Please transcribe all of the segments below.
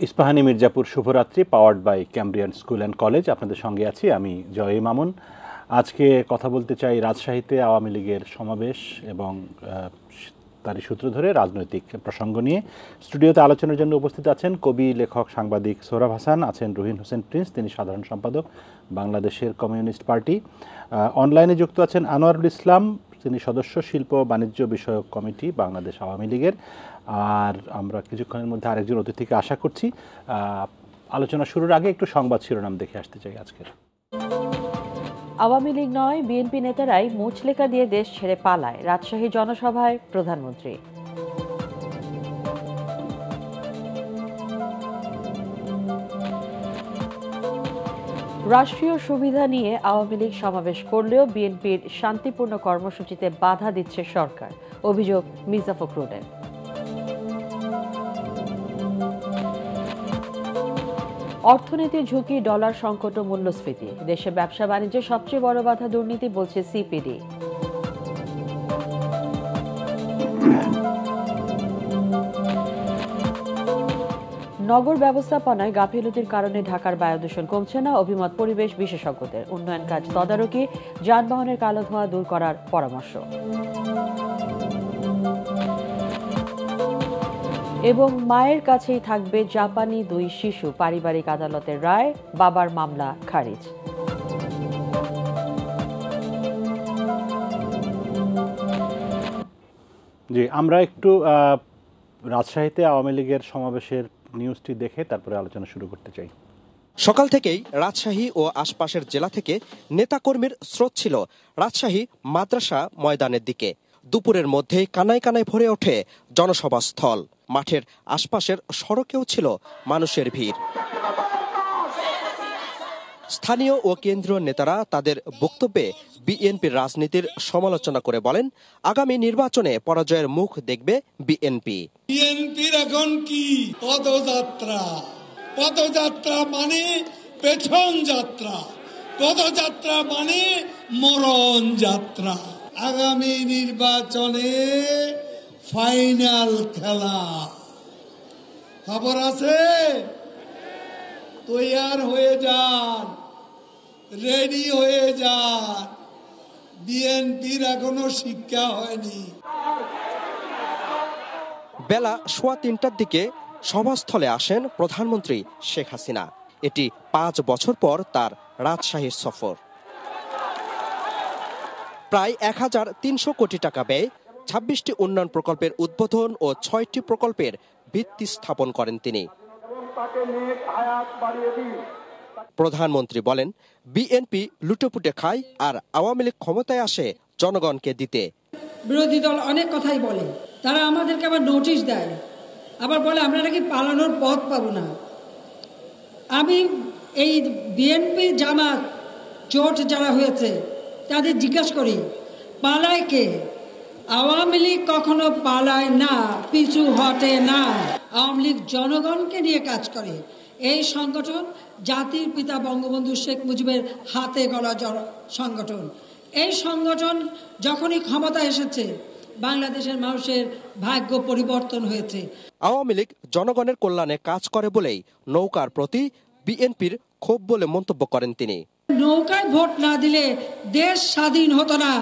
ইস্পাহানী মির্জাপুর শুভরাত্রি powered by Cambrian school and college. আপনাদের সঙ্গে আছি আমি জয় মামুন। আজকে কথা বলতে চাই রাজশাহীতে আওয়ামী লীগের সমাবেশ এবং তারই সূত্র ধরে রাজনৈতিক প্রসঙ্গ নিয়ে। স্টুডিওতে আলোচনার জন্য উপস্থিত আছেন কবি, লেখক, সাংবাদিক সোহরাব হাসান, আছেন রুহিন হোসেন প্রিন্স, তিনি সাধারণ সম্পাদক বাংলাদেশের কমিউনিস্ট পার্টি। অনলাইনে যুক্ত আছেন আনোয়ারুল ইসলাম, তিনি সদস্য শিল্প বাণিজ্য বিষয়ক কমিটি বাংলাদেশ আওয়ামী লীগের। আর আমরা কিছুক্ষণের মধ্যে আরেকজন অতিথিকে আশা করছি। আলোচনা শুরুর আগে একটু সংবাদ শিরোনাম দেখে আসতে চাই আজকের। আওয়ামী লীগ নয়, বিএনপি নেতারাই মুচলেখা দিয়ে দেশ ছেড়ে পালায়, রাজশাহী জনসভায় প্রধানমন্ত্রী। রাষ্ট্রীয় সুবিধা নিয়ে আওয়ামী লীগ সমাবেশ করলেও বিএনপির শান্তিপূর্ণ কর্মসূচিতে বাধা দিচ্ছে সরকার, অভিযোগ মির্জা ফখরুলের। অর্থনীতির ঝুঁকি, ডলার সংকট ও মূল্যস্ফীতি, দেশে ব্যবসা বাণিজ্যে সবচেয়ে বড় বাধা দুর্নীতি, বলছে সিপিডি। নগর ব্যবস্থাপনায় গাফিলতির কারণে ঢাকার বায়ু দূষণ কমছে না, অভিমত পরিবেশ বিশেষজ্ঞদের। উন্নয়ন কাজ তদারকি, যানবাহনের কালো ধোঁয়া দূর করার পরামর্শ। এবং মায়ের কাছেই থাকবে জাপানি 2 শিশু, পারিবারিক আদালতের রায়, বাবার মামলা খারিজ। জি, আমরা একটু রাজশাহীতে আওয়ামী লীগের সমাবেশের নিউজটি দেখে তারপরে আলোচনা শুরু করতে চাই। সকাল থেকেই রাজশাহী ও আশপাশের জেলা থেকে নেতাকর্মীর স্রোত ছিল রাজশাহী মাদ্রাসা ময়দানের দিকে। দুপুরের মধ্যেই কানায় কানায় ভরে ওঠে জনসভা স্থল। মাঠের আশপাশের সড়কেও ছিল মানুষের ভিড়। স্থানীয় ও কেন্দ্রীয় নেতারা তাদের বক্তব্যে বিএনপির রাজনীতির সমালোচনা করে বলেন, আগামী নির্বাচনে পরাজয়ের মুখ দেখবে বিএনপি। বিএনপির এখন কি পদযাত্রা? পদযাত্রা মানে পেছন যাত্রা, পদযাত্রা মানে মরণ যাত্রা। আগামী নির্বাচনে ফাইনাল খেলা। খবর আছে? তৈয়ার হয়ে যান, রেডি হয়ে যান। বিএনপির এখনো শিক্ষা হয়নি। বেলা 3:15টার দিকে সভাস্থলে আসেন প্রধানমন্ত্রী শেখ হাসিনা। এটি 5 বছর পর তার রাজশাহীর সফর। প্রায় 1300 কোটি টাকা ব্যয়ে 26টি উন্নয়ন প্রকল্পের উদ্বোধন ও 6টি প্রকল্পের ভিত্তি স্থাপন করেন তিনি। প্রধানমন্ত্রী বলেন, বিএনপি লুটেপুটে খায় আর আওয়ামী লীগ ক্ষমতায় আসে জনগণকে দিতে। বিরোধী দল অনেক কথাই বলে, তারা আমাদেরকে আবার নোটিশ দেয়, আবার বলে আমরা নাকি পালানোর পথ পাবো না। আমি এই বিএনপি জামাত জোট যারা হয়েছে তাদের জিজ্ঞাসা করি, পালায় কে? আওয়ামী লীগ কখনো পালায় না, পিছু হটে না। আওয়ামী লীগ জনগণকে নিয়ে কাজ করে। এই সংগঠন জাতির পিতা বঙ্গবন্ধু শেখ মুজিবের হাতে গড়া সংগঠন। এই সংগঠন যখনই ক্ষমতা এসেছে বাংলাদেশের মানুষের ভাগ্য পরিবর্তন হয়েছে। আওয়ামী লীগ জনগণের কল্যাণে কাজ করে বলেই নৌকার প্রতি বিএনপির ক্ষোভ বলে মন্তব্য করেন তিনি। নৌকায় ভোট না দিলে দেশ স্বাধীন হতো না।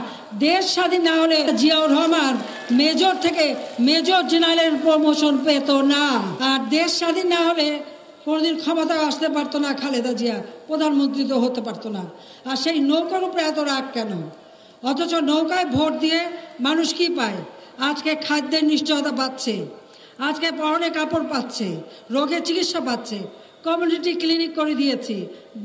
দেশ স্বাধীন না হলে জিয়াউর রহমান মেজর থেকে মেজর জেনারেলের প্রমোশন পেত না। আর দেশ স্বাধীন না হলে কোনোদিন ক্ষমতায় আসতে পারতো না খালেদা জিয়া, প্রধানমন্ত্রী তো হতে পারতো না। আর সেই নৌকার উপরে এত রাগ কেন? অথচ নৌকায় ভোট দিয়ে মানুষ কি পায়? আজকে খাদ্যের নিশ্চয়তা পাচ্ছে, আজকে পরনে কাপড় পাচ্ছে, রোগের চিকিৎসা পাচ্ছে। কমিউনিটি ক্লিনিক করে দিয়েছি,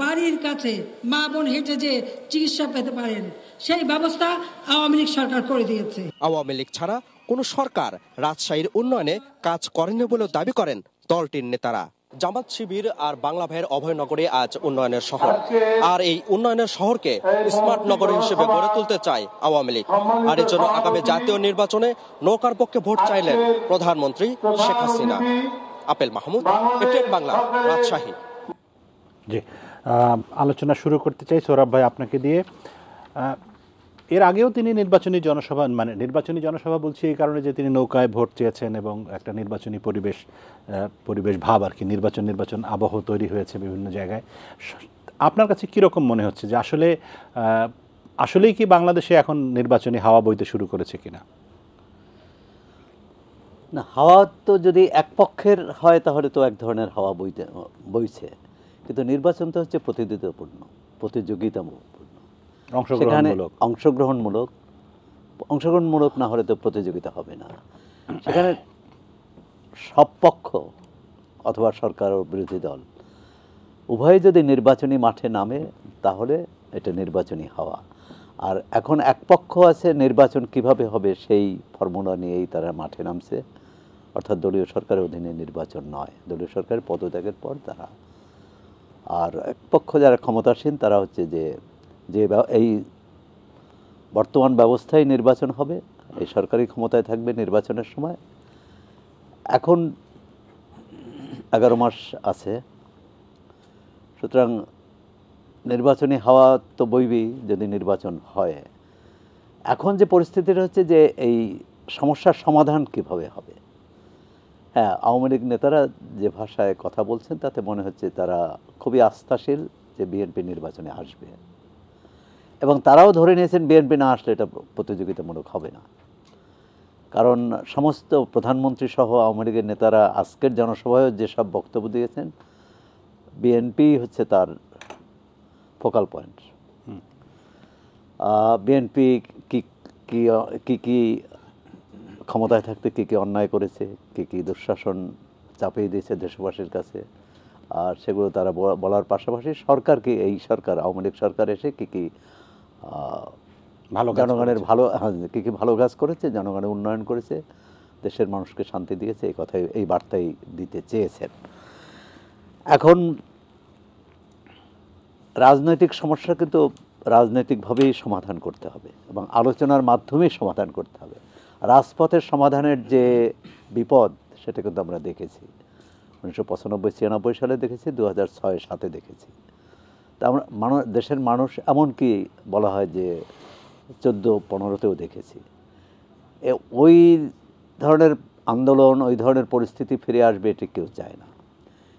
বাড়ির কাছে মা বোন হেঁটে যে চিকিৎসা পেতে পারেন সেই ব্যবস্থা আওয়ামী লীগ সরকার করে দিয়েছে। আওয়ামী লীগ ছাড়া কোনো সরকার রাজশাহীর উন্নয়নে কাজ করেনি বলেও দাবি করেন দলটির নেতারা। জামাত শিবির আর বাংলা ভাইয়ের অভয়নগরে আজ উন্নয়নের শহর, আর এই উন্নয়নের শহরকে স্মার্ট নগর হিসেবে গড়ে তুলতে চায় আওয়ামী লীগ। আর এর জন্য আগামী জাতীয় নির্বাচনে নৌকার পক্ষে ভোট চাইলেন প্রধানমন্ত্রী শেখ হাসিনা। আপেল মাহমুদ, এটিএন বাংলা, রাজশাহী। জি, আলোচনা শুরু করতে চাই সোহরাব ভাই আপনাকে দিয়ে। এর আগেও তিনি নির্বাচনী জনসভা, মানে নির্বাচনী জনসভা বলছি এই কারণে যে তিনি নৌকায় ভোট চেয়েছেন এবং একটা নির্বাচনী পরিবেশ ভাব আর কি, নির্বাচন আবহ তৈরি হয়েছে বিভিন্ন জায়গায়। আপনার কাছে কীরকম মনে হচ্ছে যে আসলেই কি বাংলাদেশে এখন নির্বাচনী হাওয়া বইতে শুরু করেছে কিনা? না, হাওয়া তো যদি এক পক্ষের হয় তাহলে তো এক ধরনের হাওয়া বইছে, কিন্তু নির্বাচন তো হচ্ছে প্রতিযোগিতামূলক, সেখানে অংশগ্রহণমূলক না হলে তো প্রতিযোগিতা হবে না। সেখানে সব পক্ষ অথবা সরকার ও বিরোধী দল উভয়ে যদি নির্বাচনী মাঠে নামে তাহলে এটা নির্বাচনী হাওয়া। আর এখন এক পক্ষ আছে নির্বাচন কিভাবে হবে সেই ফর্মুলা নিয়েই তারা মাঠে নামছে, অর্থাৎ দলীয় সরকারের অধীনে নির্বাচন নয়, দলীয় সরকারের পদত্যাগের পর তারা। আর এক পক্ষ যারা ক্ষমতাসীন তারা হচ্ছে যে এই বর্তমান ব্যবস্থায় নির্বাচন হবে, এই সরকারি ক্ষমতায় থাকবে নির্বাচনের সময়। এখন 11 মাস আছে, সুতরাং নির্বাচনী হাওয়া তো বইবেই যদি নির্বাচন হয়। এখন যে পরিস্থিতিটা হচ্ছে যে এই সমস্যার সমাধান কিভাবে হবে। হ্যাঁ, আওয়ামী লীগ নেতারা যে ভাষায় কথা বলছেন তাতে মনে হচ্ছে তারা খুবই আস্থাশীল যে বিএনপি নির্বাচনে আসবে, এবং তারাও ধরে নিয়েছেন বিএনপি না আসলে এটা প্রতিযোগিতামূলক হবে না। কারণ সমস্ত প্রধানমন্ত্রী সহ আওয়ামী লীগের নেতারা আজকের জনসভায় যেসব বক্তব্য দিয়েছেন, বিএনপি হচ্ছে তার ফোকাল পয়েন্ট। বিএনপি কি ক্ষমতায় থাকতে কি অন্যায় করেছে, কি দুঃশাসন চাপিয়ে দিয়েছে দেশবাসীর কাছে, আর সেগুলো তারা বলার পাশাপাশি সরকারকে, এই সরকার আওয়ামী লীগ সরকার এসে কি জনগণের কি ভালো কাজ করেছে, জনগণের উন্নয়ন করেছে, দেশের মানুষকে শান্তি দিয়েছে, এই কথাই, এই বার্তাই দিতে চেয়েছেন। এখন রাজনৈতিক সমস্যা কিন্তু রাজনৈতিকভাবেই সমাধান করতে হবে এবং আলোচনার মাধ্যমেই সমাধান করতে হবে। রাজপথের সমাধানের যে বিপদ সেটা কিন্তু আমরা দেখেছি 1995-96 সালে দেখেছি, 2006-07 দেখেছি। তা আমরা দেশের মানুষ, এমনকি বলা হয় যে 14-15তেও দেখেছি, ওই ধরনের আন্দোলন, ওই ধরনের পরিস্থিতি ফিরে আসবে এটি কেউ চায় না।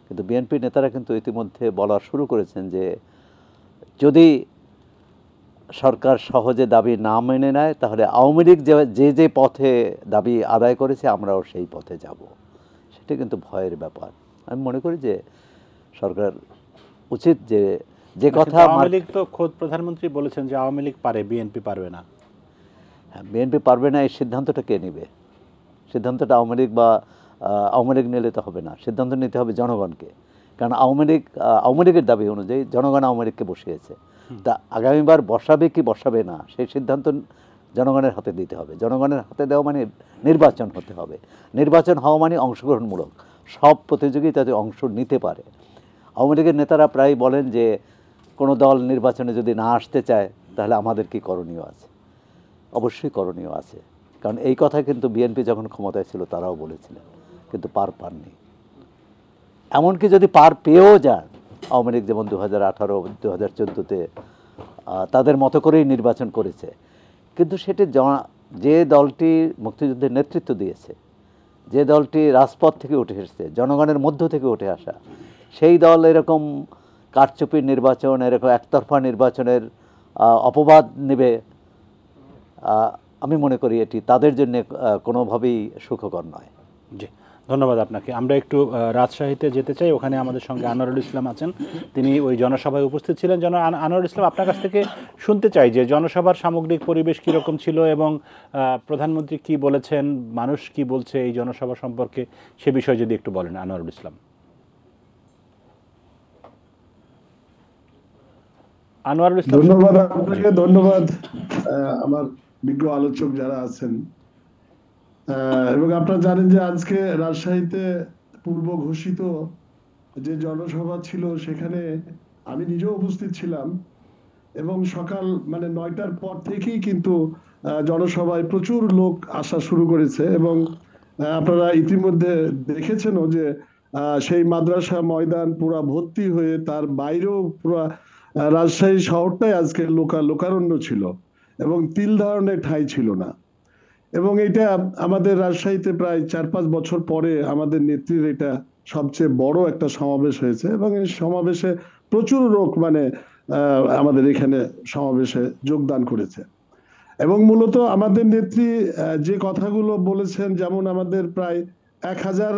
কিন্তু বিএনপি নেতারা কিন্তু ইতিমধ্যে বলা শুরু করেছেন যে যদি সরকার সহজে দাবি না মেনে নেয় তাহলে আওয়ামী লীগ যে পথে দাবি আদায় করেছে আমরাও সেই পথে যাব। সেটা কিন্তু ভয়ের ব্যাপার। আমি মনে করি যে সরকার উচিত যে কথা, আওয়ামী লীগ তো খোদ প্রধানমন্ত্রী বলেছেন যে আওয়ামী লীগ পারে, বিএনপি পারবে না। হ্যাঁ, বিএনপি পারবে না, এই সিদ্ধান্তটা কে নেবে? সিদ্ধান্তটা আওয়ামী লীগ নিলে তো হবে না, সিদ্ধান্ত নিতে হবে জনগণকে। কারণ আওয়ামী লীগের দাবি অনুযায়ী জনগণ আওয়ামী লীগকে বসিয়েছে। তা আগামীবার বসাবে কি বসাবে না সেই সিদ্ধান্ত জনগণের হাতে দিতে হবে। জনগণের হাতে দেওয়া মানে নির্বাচন হতে হবে, নির্বাচন হওয়া মানে অংশগ্রহণমূলক, সব প্রতিযোগী তাতে অংশ নিতে পারে। আওয়ামী লীগের নেতারা প্রায় বলেন যে কোনো দল নির্বাচনে যদি না আসতে চায় তাহলে আমাদের কি করণীয় আছে? অবশ্যই করণীয় আছে, কারণ এই কথা কিন্তু বিএনপি যখন ক্ষমতায় ছিল তারাও বলেছিলেন, কিন্তু পাননি। এমনকি যদি পার পেয়েও যান, আওয়ামী লীগ যেমন 2018-2014-তে তাদের মতো করেই নির্বাচন করেছে, কিন্তু সেটি যে দলটি মুক্তিযুদ্ধের নেতৃত্ব দিয়েছে, যে দলটি রাজপথ থেকে উঠে এসেছে, জনগণের মধ্য থেকে উঠে আসা, সেই দল এরকম কারচুপির নির্বাচন, এরকম একতরফা নির্বাচনের অপবাদ নেবে, আমি মনে করি এটি তাদের জন্য কোনোভাবেই সুখকর নয়। জি, ধন্যবাদ আপনাকে। আমরা একটু রাজশাহীতে যেতে চাই, ওখানে আমাদের সঙ্গে আনোয়ারুল ইসলাম আছেন, তিনি ওই জনসভায় উপস্থিত ছিলেন। আনোয়ারুল ইসলাম, আপনার কাছ থেকে শুনতে চাই যে জনসভার সামগ্রিক পরিবেশ কীরকম ছিল এবং প্রধানমন্ত্রী কি বলেছেন, মানুষ কি বলছে এই জনসভা সম্পর্কে, সে বিষয়ে যদি একটু বলেন আনোয়ারুল ইসলাম। আনোয়ারুল ইসলাম, ধন্যবাদ আপনাকে, ধন্যবাদ আমার বিজ্ঞ আলোচক যারা আছেন। এবং আপনারা জানেন যে আজকে রাজশাহীতে পূর্ব ঘোষিত যে জনসভা ছিল সেখানে আমি নিজেও উপস্থিত ছিলাম, এবং সকাল 9টার পর থেকেই কিন্তু জনসভায় প্রচুর লোক আসা শুরু করেছে। এবং আপনারা ইতিমধ্যে দেখেছেনও যে সেই মাদ্রাসা ময়দান পুরা ভর্তি হয়ে, তার বাইরেও পুরা রাজশাহী শহরটাই আজকে লোকারণ্য ছিল। এবং তিল ধারণের ঠাঁই ছিল না। এবং এটা আমাদের রাজশাহীতে প্রায় 4-5 বছর পরে আমাদের নেত্রীর এটা সবচেয়ে বড় একটা সমাবেশ হয়েছে এবং এই সমাবেশে প্রচুর লোক আমাদের এখানে সমাবেশে যোগদান করেছে। এবং মূলত আমাদের নেত্রী যে কথাগুলো বলেছেন, যেমন আমাদের প্রায় 1000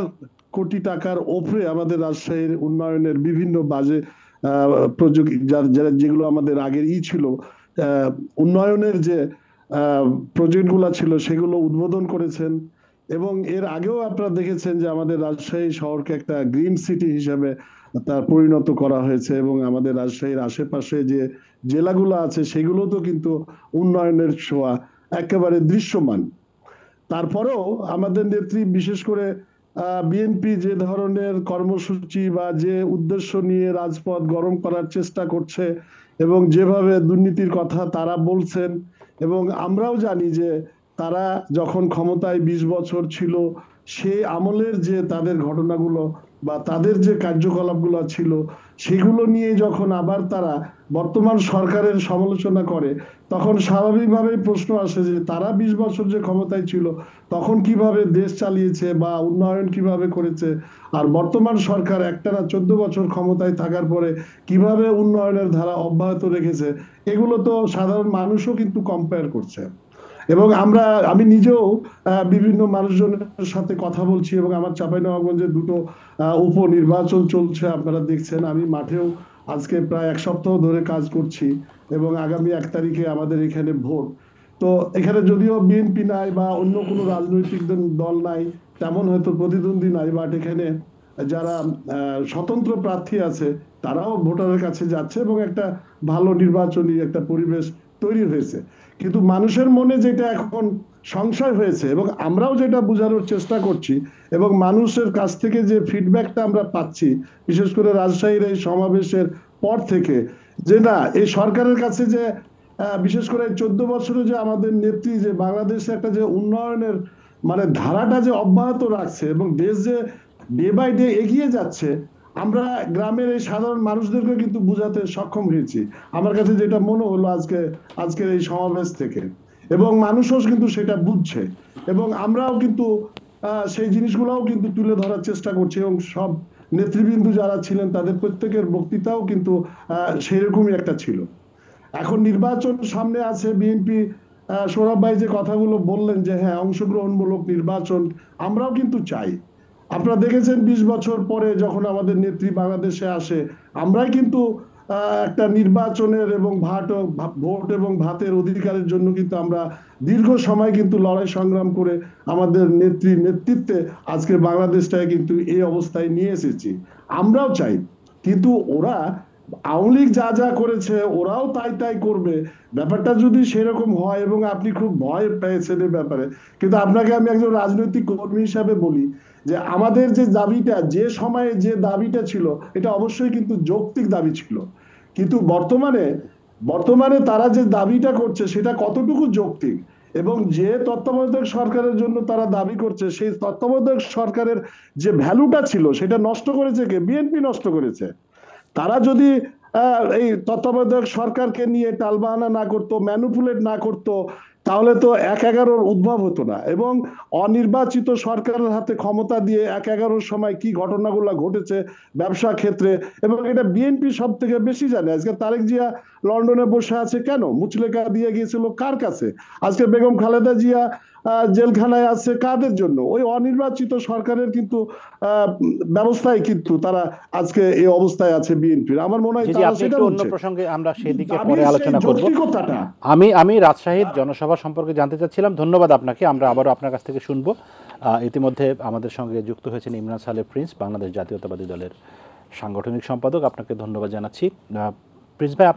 কোটি টাকার ওপরে আমাদের রাজশাহীর উন্নয়নের বিভিন্ন বাজে প্রযুক্তি যেগুলো আমাদের আগের ছিল, উন্নয়নের যে প্রজেক্টগুলো ছিল সেগুলো উদ্বোধন করেছেন। এবং এর আগেও আপনারা দেখেছেন যে আমাদের রাজশাহী শহরকে একটা গ্রিন সিটি হিসেবে তার পরিণত করা হয়েছে এবং আমাদের রাজশাহীর আশেপাশে যে জেলাগুলো আছে সেগুলো তো কিন্তু উন্নয়নের ছোঁয়া একেবারে দৃশ্যমান। তারপরেও আমাদের নেত্রী বিশেষ করে বিএনপি যে ধরনের কর্মসূচি বা যে উদ্দেশ্য নিয়ে রাজপথ গরম করার চেষ্টা করছে এবং যেভাবে দুর্নীতির কথা তারা বলছেন, এবং আমরাও জানি যে তারা যখন ক্ষমতায় 20 বছর ছিল সেই আমলের যে তাদের ঘটনাগুলো বা তাদের যে কার্যকলাপগুলো ছিল সেগুলো নিয়ে যখন আবার তারা বর্তমান সরকারের সমালোচনা করে, তখন স্বাভাবিকভাবেই প্রশ্ন আসে যে তারা 20 বছর যে ক্ষমতায় ছিল তখন কিভাবে দেশ চালিয়েছে বা উন্নয়ন কিভাবে করেছে, আর বর্তমান সরকার একটানা 14 বছর ক্ষমতায় থাকার পরে কিভাবে উন্নয়নের ধারা অব্যাহত রেখেছে। এগুলো তো সাধারণ মানুষও কিন্তু কম্পেয়ার করছে। এবং আমি নিজেও বিভিন্ন মানুষজনের সাথে কথা বলছি এবং আমার চাঁপাইনবাবগঞ্জে 2টো উপনির্বাচন চলছে, আপনারা দেখছেন। আমি মাঠেও আজকে প্রায় 1 সপ্তাহ ধরে কাজ করছি এবং আগামী 1 তারিখে আমাদের এখানে ভোট। তো এখানে যদিও বিএনপি নাই বা অন্য কোনো রাজনৈতিক দল নাই, তেমন হয়তো প্রতিদ্বন্দ্বী নাই, বাট এখানে যারা স্বতন্ত্র প্রার্থী আছে তারাও ভোটারের কাছে যাচ্ছে এবং একটা ভালো নির্বাচনী একটা পরিবেশ তৈরি হয়েছে। কিন্তু মানুষের মনে যেটা এখন সংশয় হয়েছে এবং আমরাও যেটা বোঝানোর চেষ্টা করছি এবং মানুষের কাছ থেকে যে ফিডব্যাকটা আমরা পাচ্ছি, বিশেষ করে রাজশাহীর এই সমাবেশের পর থেকে, যে না, এই সরকারের কাছে যে বিশেষ করে 14 বছরে যে আমাদের নেত্রী যে বাংলাদেশে একটা যে উন্নয়নের ধারাটা যে অব্যাহত রাখছে এবং দেশ যে ডে বাই ডে এগিয়ে যাচ্ছে, আমরা গ্রামের এই সাধারণ মানুষদেরকে কিন্তু বোঝাতে সক্ষম হয়েছি। আমার কাছে যেটা মনে হলো আজকের এই সমাবেশ থেকে, এবং মানুষও কিন্তু সেটা বুঝছে এবং আমরাও কিন্তু সেই জিনিসগুলোও কিন্তু তুলে ধরার চেষ্টা করছি এবং সব নেতৃবৃন্দ যারা ছিলেন তাদের প্রত্যেকের বক্তৃতাও কিন্তু সেরকমই একটা ছিল। এখন নির্বাচন সামনে আছে, বিএনপি সৌরভ ভাই যে কথাগুলো বললেন যে হ্যাঁ অংশগ্রহণমূলক নির্বাচন আমরাও কিন্তু চাই। আপনারা দেখেছেন 20 বছর পরে যখন আমাদের নেত্রী বাংলাদেশে আসে, আমরাই কিন্তু একটা নির্বাচনের এবং ভোট এবং ভাতের অধিকারের জন্য কিন্তু আমরা দীর্ঘ সময় কিন্তু লড়াই সংগ্রাম করে আমাদের নেতৃত্বে আজকে বাংলাদেশটাকে কিন্তু এই অবস্থায় নিয়ে এসেছি। আমরাও চাই, কিন্তু ওরা আওয়ামী লীগ যা যা করেছে ওরাও তাই করবে, ব্যাপারটা যদি সেরকম হয়, এবং আপনি খুব ভয় পেয়েছেন এই ব্যাপারে, কিন্তু আপনাকে আমি একজন রাজনৈতিক কর্মী হিসাবে বলি যে আমাদের যে দাবিটা, যে সময়ে যে দাবিটা ছিল, এটা অবশ্যই কিন্তু যৌক্তিক দাবি ছিল, কিন্তু বর্তমানে তারা যে দাবিটা করছে সেটা কতটুকু যৌক্তিক, এবং যে তত্ত্বাবধায়ক সরকারের জন্য তারা দাবি করছে সেই তত্ত্বাবধায়ক সরকারের যে ভ্যালুটা ছিল সেটা নষ্ট করেছে কে? বিএনপি নষ্ট করেছে। তারা যদি এই তত্ত্বাবধায়ক সরকারকে নিয়ে টালবাহানা না করতো, ম্যানিপুলেট না করতো, তাহলে তো 1/11 উদ্ভব হতো না, এবং অনির্বাচিত সরকারের হাতে ক্ষমতা দিয়ে 1/11 সময় কি ঘটনাগুলো ঘটেছে ব্যবসা ক্ষেত্রে, এবং এটা বিএনপি সব থেকে বেশি জানে। আজকে তারেক জিয়া লন্ডনে বসে আছে কেন? মুচলেকা দিয়ে গিয়েছিল কার কাছে? আজকে বেগম খালেদা জিয়া জেলখানায় আছে কাদের জন্য? ওই অনির্বাচিত সরকারের কিন্তু ব্যবস্থায় কিন্তু তারা আজকে এই অবস্থায় আছে বিএনপির। আমার মনে হয় তারা সেটা অন্য প্রসঙ্গে আমরা সেদিকে পরে আলোচনা করব। আমি রাজশাহীর জনসভা সম্পর্কে জানতে চাচ্ছিলাম। ধন্যবাদ আপনাকে, আমরা আবারও আপনার কাছ থেকে শুনবো। ইতিমধ্যে আমাদের সঙ্গে যুক্ত হয়েছেন ইমরান সালেহ প্রিন্স, বাংলাদেশ জাতীয়তাবাদী দলের সাংগঠনিক সম্পাদক। আপনাকে ধন্যবাদ জানাচ্ছি। প্রিন্স ভাই,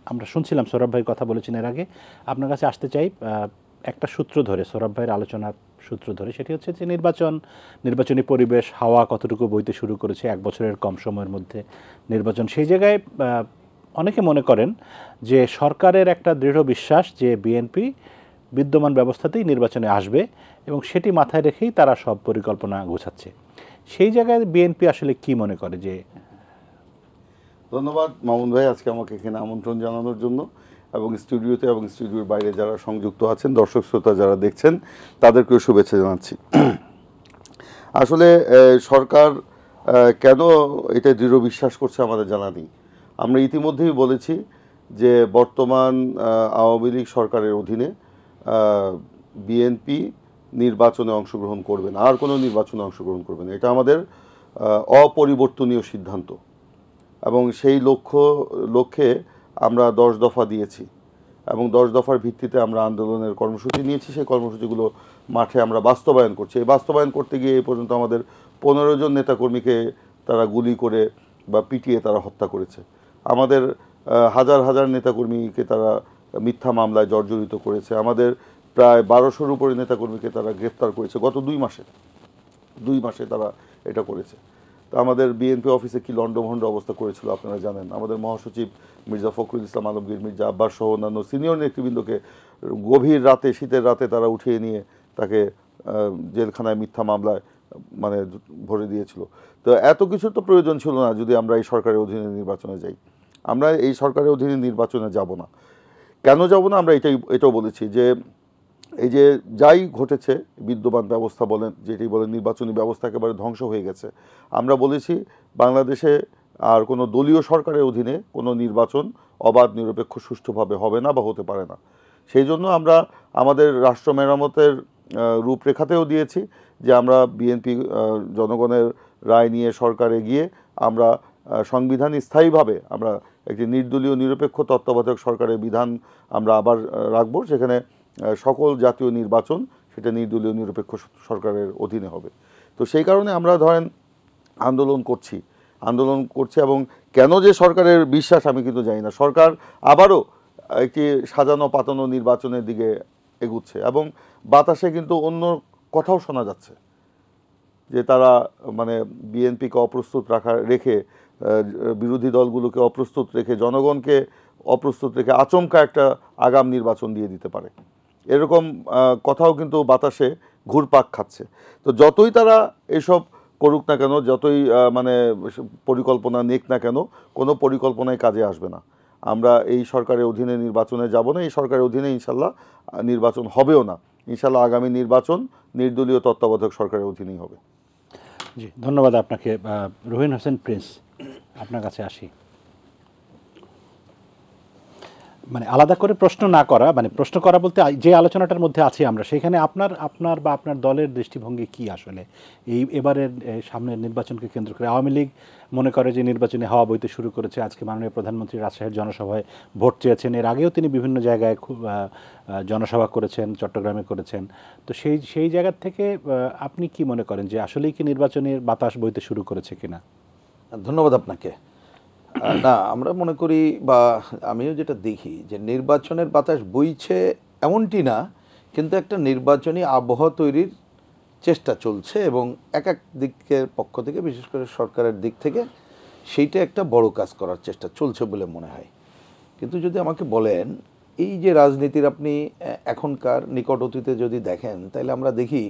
আমরা শুনছিলাম সৌরভ ভাই কথা বলেছেন এর আগে, আপনার কাছে আসতে চাই একটা সূত্র ধরে, সৌরভ ভাইয়ের আলোচনার সূত্র ধরে, সেটি হচ্ছে যে নির্বাচনী পরিবেশ হাওয়া কতটুকু বইতে শুরু করেছে 1 বছরের কম সময়ের মধ্যে নির্বাচন। সেই জায়গায় অনেকে মনে করেন যে সরকারের একটা দৃঢ় বিশ্বাস যে বিএনপি বিদ্যমান ব্যবস্থাতেই নির্বাচনে আসবে এবং সেটি মাথায় রেখেই তারা সব পরিকল্পনা গোছাচ্ছে। সেই জায়গায় বিএনপি আসলে কি মনে করে? যে ধন্যবাদ মামুন ভাই আজকে আমাকে এখানে আমন্ত্রণ জানানোর জন্য। এবং স্টুডিওতে এবং স্টুডিওর বাইরে যারা সংযুক্ত আছেন, দর্শক শ্রোতা যারা দেখছেন, তাদেরকেও শুভেচ্ছা জানাচ্ছি। আসলে সরকার কেন এটা দৃঢ় বিশ্বাস করছে আমাদের জানা নেই। আমরা ইতিমধ্যেই বলেছি যে বর্তমান আওয়ামী লীগ সরকারের অধীনে বিএনপি নির্বাচনে অংশগ্রহণ করবে না, আর কোনো নির্বাচনে অংশগ্রহণ করবে না। এটা আমাদের অপরিবর্তনীয় সিদ্ধান্ত এবং সেই লক্ষ্যে আমরা 10 দফা দিয়েছি এবং 10 দফার ভিত্তিতে আমরা আন্দোলনের কর্মসূচি নিয়েছি। সেই কর্মসূচিগুলো মাঠে আমরা বাস্তবায়ন করছি। এই বাস্তবায়ন করতে গিয়ে এই পর্যন্ত আমাদের 15 জন নেতাকর্মীকে তারা গুলি করে বা পিটিয়ে তারা হত্যা করেছে। আমাদের হাজার হাজার নেতাকর্মীকে তারা মিথ্যা মামলায় জর্জরিত করেছে। আমাদের প্রায় 1200-র উপরে নেতাকর্মীকে তারা গ্রেফতার করেছে গত 2 মাসে তারা এটা করেছে। তো আমাদের বিএনপি অফিসে কি লন্ডভন্ড অবস্থা করেছিল আপনারা জানেন। আমাদের মহাসচিব মির্জা ফখরুল ইসলাম আলমগীর, মির্জা আব্বাস সহ অন্যান্য সিনিয়র নেতৃবৃন্দকে গভীর রাতে, শীতের রাতে তারা উঠিয়ে নিয়ে তাকে জেলখানায় মিথ্যা মামলায় মানে ভরে দিয়েছিল। তো এত কিছু তো প্রয়োজন ছিল না যদি আমরা এই সরকারের অধীনে নির্বাচনে যাই। আমরা এই সরকারের অধীনে নির্বাচনে যাব না। কেন যাব না আমরা এটাও বলেছি যে এই যে যাই ঘটেছে, বিদ্যমান ব্যবস্থা বলেন, যেটি বলেন নির্বাচনী ব্যবস্থা একেবারে ধ্বংস হয়ে গেছে। আমরা বলেছি বাংলাদেশে আর কোনো দলীয় সরকারের অধীনে কোনো নির্বাচন অবাধ, নিরপেক্ষ, সুষ্ঠুভাবে হবে না বা হতে পারে না। সেই জন্য আমরা আমাদের রাষ্ট্র মেরামতের রূপরেখাতেও দিয়েছি যে আমরা বিএনপি জনগণের রায় নিয়ে সরকারে গিয়ে আমরা সংবিধানে স্থায়ীভাবে আমরা একটি নির্দলীয়, নিরপেক্ষ, তত্ত্বাবধায়ক সরকারের বিধান আমরা আবার রাখবো। সেখানে সকল জাতীয় নির্বাচন সেটা নির্দলীয়, নিরপেক্ষ সরকারের অধীনে হবে। তো সেই কারণে আমরা ধরেন আন্দোলন করছি এবং কেন যে সরকারের বিশ্বাস আমি কিন্তু জানি না। সরকার আবারও একটি সাজানো পাতানো নির্বাচনের দিকে এগুচ্ছে এবং বাতাসে কিন্তু অন্য কথাও শোনা যাচ্ছে যে তারা মানে বিএনপিকে অপ্রস্তুত রেখে, বিরোধী দলগুলোকে অপ্রস্তুত রেখে, জনগণকে অপ্রস্তুত রেখে আচমকা একটা আগাম নির্বাচন দিয়ে দিতে পারে, এরকম কথাও কিন্তু বাতাসে ঘুরপাক খাচ্ছে। তো যতই তারা এসব করুক না কেন, যতই মানে পরিকল্পনা নিক না কেন, কোনো পরিকল্পনায় কাজে আসবে না। আমরা এই সরকারের অধীনে নির্বাচনে যাব না। এই সরকারের অধীনে ইনশাল্লাহ নির্বাচন হবেও না। ইনশাল্লাহ আগামী নির্বাচন নির্দলীয় তত্ত্বাবধায়ক সরকারের অধীনেই হবে। জি, ধন্যবাদ আপনাকে। রহিন হোসেন প্রিন্স, আপনার কাছে আসি। মানে আলাদা করে প্রশ্ন না করা, মানে প্রশ্ন করা বলতে যে আলোচনাটার মধ্যে আছি আমরা, সেখানে আপনার বা আপনার দলের দৃষ্টিভঙ্গি কি আসলে এবারের সামনের নির্বাচনকে কেন্দ্র করে? আওয়ামী লীগ মনে করে যে নির্বাচনে হাওয়া বইতে শুরু করেছে। আজকে মাননীয় প্রধানমন্ত্রী রাজশাহীর জনসভায় ভোট চেয়েছেন। এর আগেও তিনি বিভিন্ন জায়গায় খুব জনসভা করেছেন, চট্টগ্রামে করেছেন। তো সেই জায়গা থেকে আপনি কি মনে করেন যে আসলেই কি নির্বাচনের বাতাস বইতে শুরু করেছে কিনা? ধন্যবাদ আপনাকে। না, আমরা মনে করি বা আমিও যেটা দেখি যে নির্বাচনের বাতাস বইছে এমনটি না, কিন্তু একটা নির্বাচনী আবহাওয়া তৈরির চেষ্টা চলছে এবং এক দিকের পক্ষ থেকে, বিশেষ করে সরকারের দিক থেকে সেইটা একটা বড় কাজ করার চেষ্টা চলছে বলে মনে হয়। কিন্তু যদি আমাকে বলেন এই যে রাজনীতির আপনি এখনকার নিকট অতীতে যদি দেখেন, তাহলে আমরা দেখি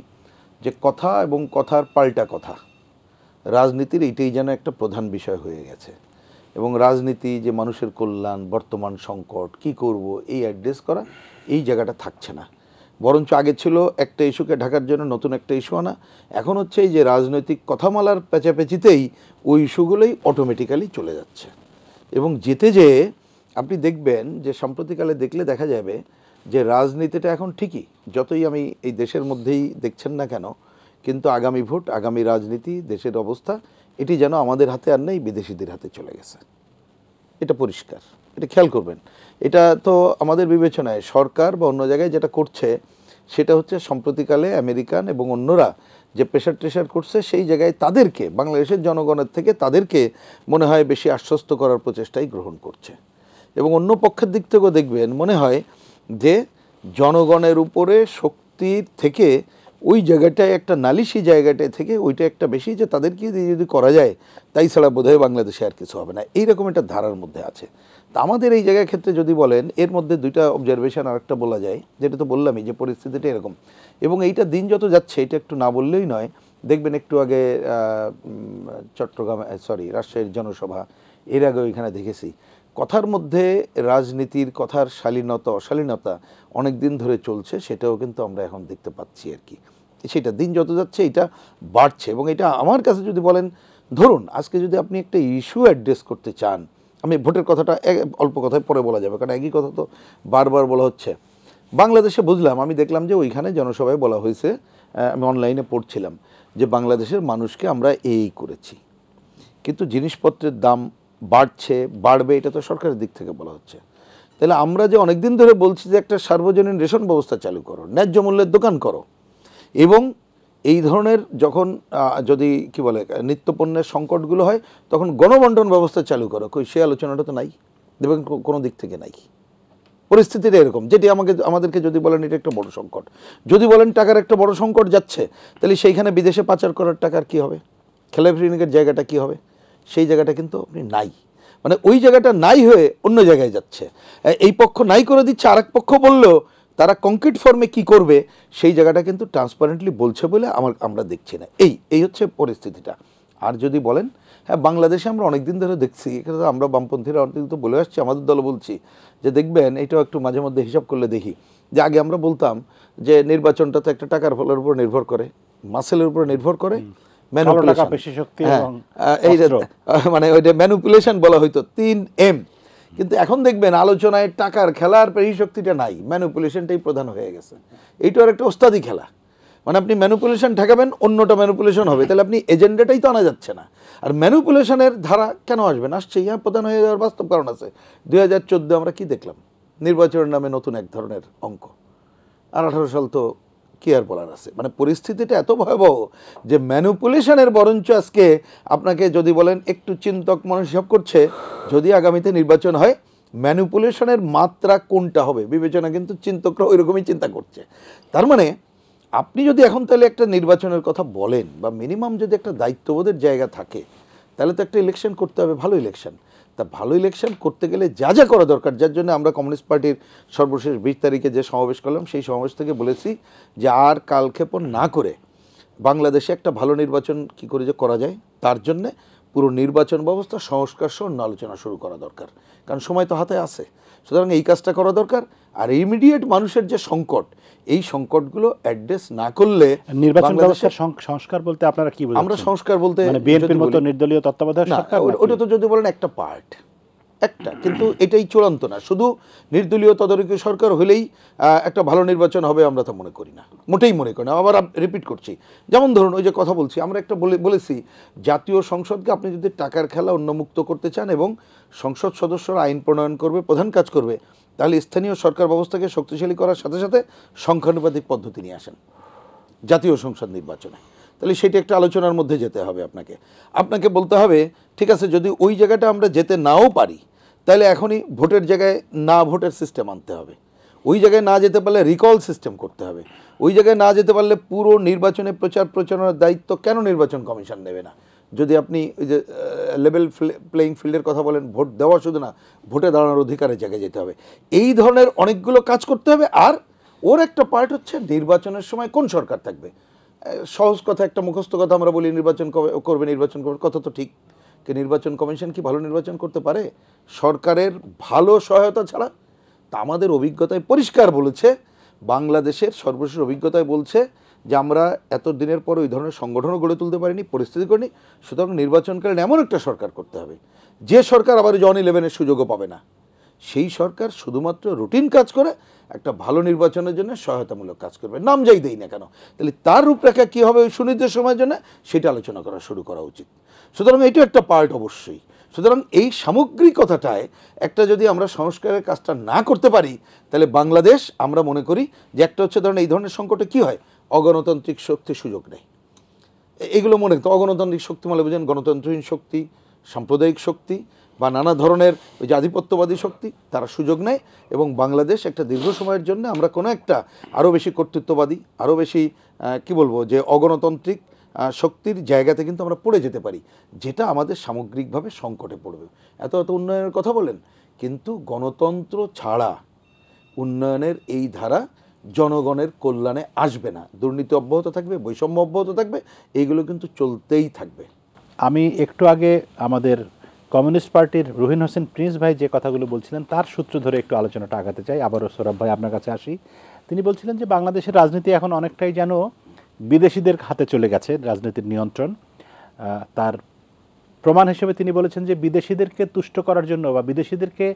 যে কথা এবং কথার পাল্টা কথা, রাজনীতির এইটাই যেন একটা প্রধান বিষয় হয়ে গেছে। এবং রাজনীতি যে মানুষের কল্যাণ, বর্তমান সংকট, কি করব, এই অ্যাড্রেস করা, এই জায়গাটা থাকছে না। বরঞ্চ আগে ছিল একটা ইস্যুকে ঢাকার জন্য নতুন একটা ইস্যু আনা। এখন হচ্ছে এই যে রাজনৈতিক কথামালার পেঁচাপেচিতেই ওই ইস্যুগুলোই অটোমেটিক্যালি চলে যাচ্ছে। এবং যেতে যেয়ে আপনি দেখবেন যে সাম্প্রতিককালে দেখলে দেখা যাবে যে রাজনীতিটা এখন ঠিকই, যতই আমি এই দেশের মধ্যেই দেখছেন না কেন, কিন্তু আগামী ভোট, আগামী রাজনীতি, দেশের অবস্থা, এটি যেন আমাদের হাতে আর নেই, বিদেশিদের হাতে চলে গেছে। এটা পরিষ্কার, এটা খেয়াল করবেন। এটা তো আমাদের বিবেচনায় সরকার বা অন্য জায়গায় যেটা করছে সেটা হচ্ছে সম্প্রতিকালে আমেরিকান এবং অন্যরা যে প্রেশার করছে, সেই জায়গায় তাদেরকে, বাংলাদেশের জনগণের থেকে তাদেরকে মনে হয় বেশি আশ্বস্ত করার প্রচেষ্টাই গ্রহণ করছে। এবং অন্য পক্ষের দিক থেকেও দেখবেন মনে হয় যে জনগণের উপরে শক্তির থেকে ওই জায়গাটায় একটা নালিশি জায়গাটায় থেকে ওইটা একটা বেশি, যে তাদেরকে যদি করা যায় তাই ছাড়া বোধহয় বাংলাদেশে আর কিছু হবে না, এইরকম একটা ধারার মধ্যে আছে। তা আমাদের এই জায়গার ক্ষেত্রে যদি বলেন, এর মধ্যে দুইটা অবজারভেশন আর একটা বলা যায়, যেটা তো বললামই যে পরিস্থিতিটা এরকম। এবং এইটা দিন যত যাচ্ছে, এটা একটু না বললেই নয়। দেখবেন একটু আগে রাজশাহীর জনসভা, এর আগে ওইখানে দেখেছি কথার মধ্যে রাজনীতির কথার শালীনতা অশালীনতা অনেক দিন ধরে চলছে, সেটাও কিন্তু আমরা এখন দেখতে পাচ্ছি আর কি। সেটা দিন যত যাচ্ছে এটা বাড়ছে, এবং এটা আমার কাছে যদি বলেন, ধরুন আজকে যদি আপনি একটা ইস্যু অ্যাড্রেস করতে চান, আমি ভোটের কথাটা অল্প কথায় পরে বলা যাবে, কারণ একই কথা তো বারবার বলা হচ্ছে। বাংলাদেশে বুঝলাম, আমি দেখলাম যে ওইখানে জনসভায় বলা হয়েছে, আমি অনলাইনে পড়ছিলাম যে বাংলাদেশের মানুষকে আমরা এই করেছি, কিন্তু জিনিসপত্রের দাম বাড়ছে, বাড়বে, এটা তো সরকারের দিক থেকে বলা হচ্ছে। তাহলে আমরা যে অনেক দিন ধরে বলছি যে একটা সার্বজনীন রেশন ব্যবস্থা চালু করো, ন্যায্য মূল্যের দোকান করো, এবং এই ধরনের যখন যদি কি বলে নিত্যপণ্যের সংকটগুলো হয় তখন গণবন্টন ব্যবস্থা চালু করো, সেই আলোচনাটা তো নাই, দেখবেন কোনো দিক থেকে নাই। পরিস্থিতিটা এরকম, যেটি আমাদেরকে যদি বলেন এটা একটা বড় সংকট, যদি বলেন টাকার একটা বড় সংকট যাচ্ছে, তাহলে সেইখানে বিদেশে পাচার করার টাকার কি হবে, খেলাফিনিকের জায়গাটা কি হবে, সেই জায়গাটা কিন্তু আপনি নাই। মানে ওই জায়গাটা নাই হয়ে অন্য জায়গায় যাচ্ছে, এই পক্ষ নাই করে দিচ্ছে, আর এক পক্ষ বললেও তারা কংক্রিট ফর্মে কি করবে সেই জায়গাটা কিন্তু ট্রান্সপারেন্টলি বলছে বলে আমরা দেখছি না। এই হচ্ছে পরিস্থিতিটা। আর যদি বলেন, হ্যাঁ বাংলাদেশে আমরা অনেক দিন ধরে দেখছি, এখানে আমরা বামপন্থীরা অনেক দিন তো বলে আসছি, আমাদের দল বলছি যে দেখবেন এটাও একটু মাঝে মধ্যে হিসাব করলে দেখি যে আগে আমরা বলতাম যে নির্বাচনটা তো একটা টাকার ফলের উপর নির্ভর করে, মাসেলের উপর নির্ভর করে, মানে ওইটা ম্যানুপুলেশন বলা হইতো 3M, কিন্তু এখন দেখবেন আলোচনায় টাকার খেলার পেশি শক্তিটা নাই, ম্যানুপুলেশনটাই প্রধান হয়ে গেছে। এইটা আর একটা ওস্তাদি খেলা, মানে আপনি ম্যানুপুলেশন ঠেকাবেন, অন্যটা ম্যানুপুলেশন হবে, তাহলে আপনি এজেন্ডাটাই তো আনা যাচ্ছে না। আর ম্যানুপুলেশনের ধারা কেন আসবেন, আসছে, ইহা প্রধান হয়ে যাওয়ার বাস্তব কারণ আছে। 2014 আমরা কি দেখলাম, নির্বাচনের নামে নতুন এক ধরনের অঙ্ক, আর 18 সাল তো কি আর বলার আছে। মানে পরিস্থিতিটা এত ভয়াবহ যে ম্যানুপুলেশনের বরঞ্চ আজকে আপনাকে যদি বলেন একটু চিন্তক মানুষ হিসাব করছে, যদি আগামীতে নির্বাচন হয় ম্যানুপুলেশনের মাত্রা কোনটা হবে বিবেচনা কিন্তু চিন্তকরা ওই রকমই চিন্তা করছে। তার মানে আপনি যদি এখন তাহলে একটা নির্বাচনের কথা বলেন, বা মিনিমাম যদি একটা দায়িত্ববোধের জায়গা থাকে, তাহলে তো একটা ইলেকশন করতে হবে, ভালো ইলেকশন। তা ভালো ইলেকশন করতে গেলে যা যা করা দরকার, যার জন্য আমরা কমিউনিস্ট পার্টির সর্বশেষ 20 তারিখে যে সমাবেশ করলাম, সেই সমাবেশ থেকে বলেছি যে আর কালক্ষেপণ না করে বাংলাদেশে একটা ভালো নির্বাচন কি করে যে করা যায়, তার জন্যে পুরো নির্বাচন ব্যবস্থা সংস্কার সহ আলোচনা শুরু করা দরকার, কারণ সময় তো হাতে আছে। সুতরাং এই কাজটা করা দরকার। আর ইমিডিয়েট মানুষের যে সংকট, এই সংকটগুলো অ্যাড্রেস না করলে নির্বাচন ব্যবস্থার সংস্কার বলতে আপনারা কি বলেন? আমরা সংস্কার বলতে মানে বিএনপির মতো নির্দলীয় তত্ত্বাবধায়ক সরকার, ওটা তো যদি বলেন একটা পার্ট, একটা, কিন্তু এটাই চূড়ান্ত না। শুধু নির্দলীয় তদারকি সরকার হলেই একটা ভালো নির্বাচন হবে আমরা তো মনে করি না, মোটেই মনে করি না। আবার রিপিট করছি, যেমন ধরুন ওই যে কথা বলছি, আমরা একটা বলেছি জাতীয় সংসদকে আপনি যদি টাকার খেলা উন্মুক্ত করতে চান এবং সংসদ সদস্যরা আইন প্রণয়ন করবে, প্রধান কাজ করবে, তাহলে স্থানীয় সরকার ব্যবস্থাকে শক্তিশালী করার সাথে সাথে সংখ্যানুপাতিক পদ্ধতি নিয়ে আসেন জাতীয় সংসদ নির্বাচনে। তাহলে সেটি একটা আলোচনার মধ্যে যেতে হবে। আপনাকে বলতে হবে ঠিক আছে, যদি ওই জায়গাটা আমরা যেতে নাও পারি, তাহলে এখনই ভোটের জায়গায় না ভোটের সিস্টেম আনতে হবে। ওই জায়গায় না যেতে পারলে রিকল সিস্টেম করতে হবে। ওই জায়গায় না যেতে পারলে পুরো নির্বাচনে প্রচার প্রচারণার দায়িত্ব কেন নির্বাচন কমিশন নেবে না? যদি আপনি ওই যে লেভেল প্লেয়িং ফিল্ডের কথা বলেন, ভোট দেওয়া শুধু না, ভোটে দাঁড়ানোর অধিকারের জায়গায় যেতে হবে। এই ধরনের অনেকগুলো কাজ করতে হবে। আর ওর একটা পার্ট হচ্ছে নির্বাচনের সময় কোন সরকার থাকবে। সহজ কথা, একটা মুখস্থ কথা আমরা বলি নির্বাচন করবে, কথা তো ঠিক, নির্বাচন কমিশন কি ভালো নির্বাচন করতে পারে সরকারের ভালো সহায়তা ছাড়া? তা আমাদের অভিজ্ঞতায় পরিষ্কার বলেছে, বাংলাদেশের সর্বশেষ অভিজ্ঞতায় বলছে যে আমরা এত দিনের পর ওই ধরনের সংগঠনও গড়ে তুলতে পারিনি, পরিস্থিতি করিনি। সুতরাং নির্বাচনকালীন এমন একটা সরকার করতে হবে যে সরকার আবার জন 11-এর সুযোগও পাবে না, সেই সরকার শুধুমাত্র রুটিন কাজ করে একটা ভালো নির্বাচনের জন্য সহায়তামূলক কাজ করবে, নাম যাই দেই না কেন। তাহলে তার রূপরেখা কী হবে ওই সুনির্দিষ্ট সময়ের জন্য, সেটা আলোচনা শুরু করা উচিত। সুতরাং এটা একটা পার্ট অবশ্যই। সুতরাং এই সামগ্রিকতাটায় একটা যদি আমরা সংস্কারের কাজটা না করতে পারি, তাহলে বাংলাদেশ, আমরা মনে করি যে একটা হচ্ছে ধরেন এই ধরনের সংকটে কী হয়, অগণতান্ত্রিক শক্তি সুযোগ নেই। এগুলো মনে রাখতে, অগণতান্ত্রিক শক্তি মানে বুঝেন গণতন্ত্রহীন শক্তি, সাম্প্রদায়িক শক্তি বা নানা ধরনের ওই যে আধিপত্যবাদী শক্তি, তারা সুযোগ নেয়। এবং বাংলাদেশ একটা দীর্ঘ সময়ের জন্য আমরা কোনো একটা আরও বেশি কর্তৃত্ববাদী, আরও বেশি কি বলবো যে অগণতান্ত্রিক শক্তির জায়গাতে কিন্তু আমরা পড়ে যেতে পারি, যেটা আমাদের সামগ্রিকভাবে সংকটে পড়বে। এত উন্নয়নের কথা বলেন, কিন্তু গণতন্ত্র ছাড়া উন্নয়নের এই ধারা জনগণের কল্যাণে আসবে না। দুর্নীতি অব্যাহত থাকবে, বৈষম্য অব্যাহত থাকবে, এইগুলো কিন্তু চলতেই থাকবে। আমি একটু আগে আমাদের কমিউনিস্ট পার্টির রুহিন হোসেন প্রিন্স ভাই যে কথাগুলো বলছিলেন তার সূত্র ধরে একটু আলোচনাটা আগাতে চাই। আবারও সৌরভ ভাই আপনার কাছে আসি। তিনি বলছিলেন যে বাংলাদেশের রাজনীতি এখন অনেকটাই যেন বিদেশিদের হাতে চলে গেছে, রাজনীতির নিয়ন্ত্রণ। তার প্রমাণ হিসেবে তিনি বলেছেন যে বিদেশিদেরকে তুষ্ট করার জন্য বা বিদেশিদেরকে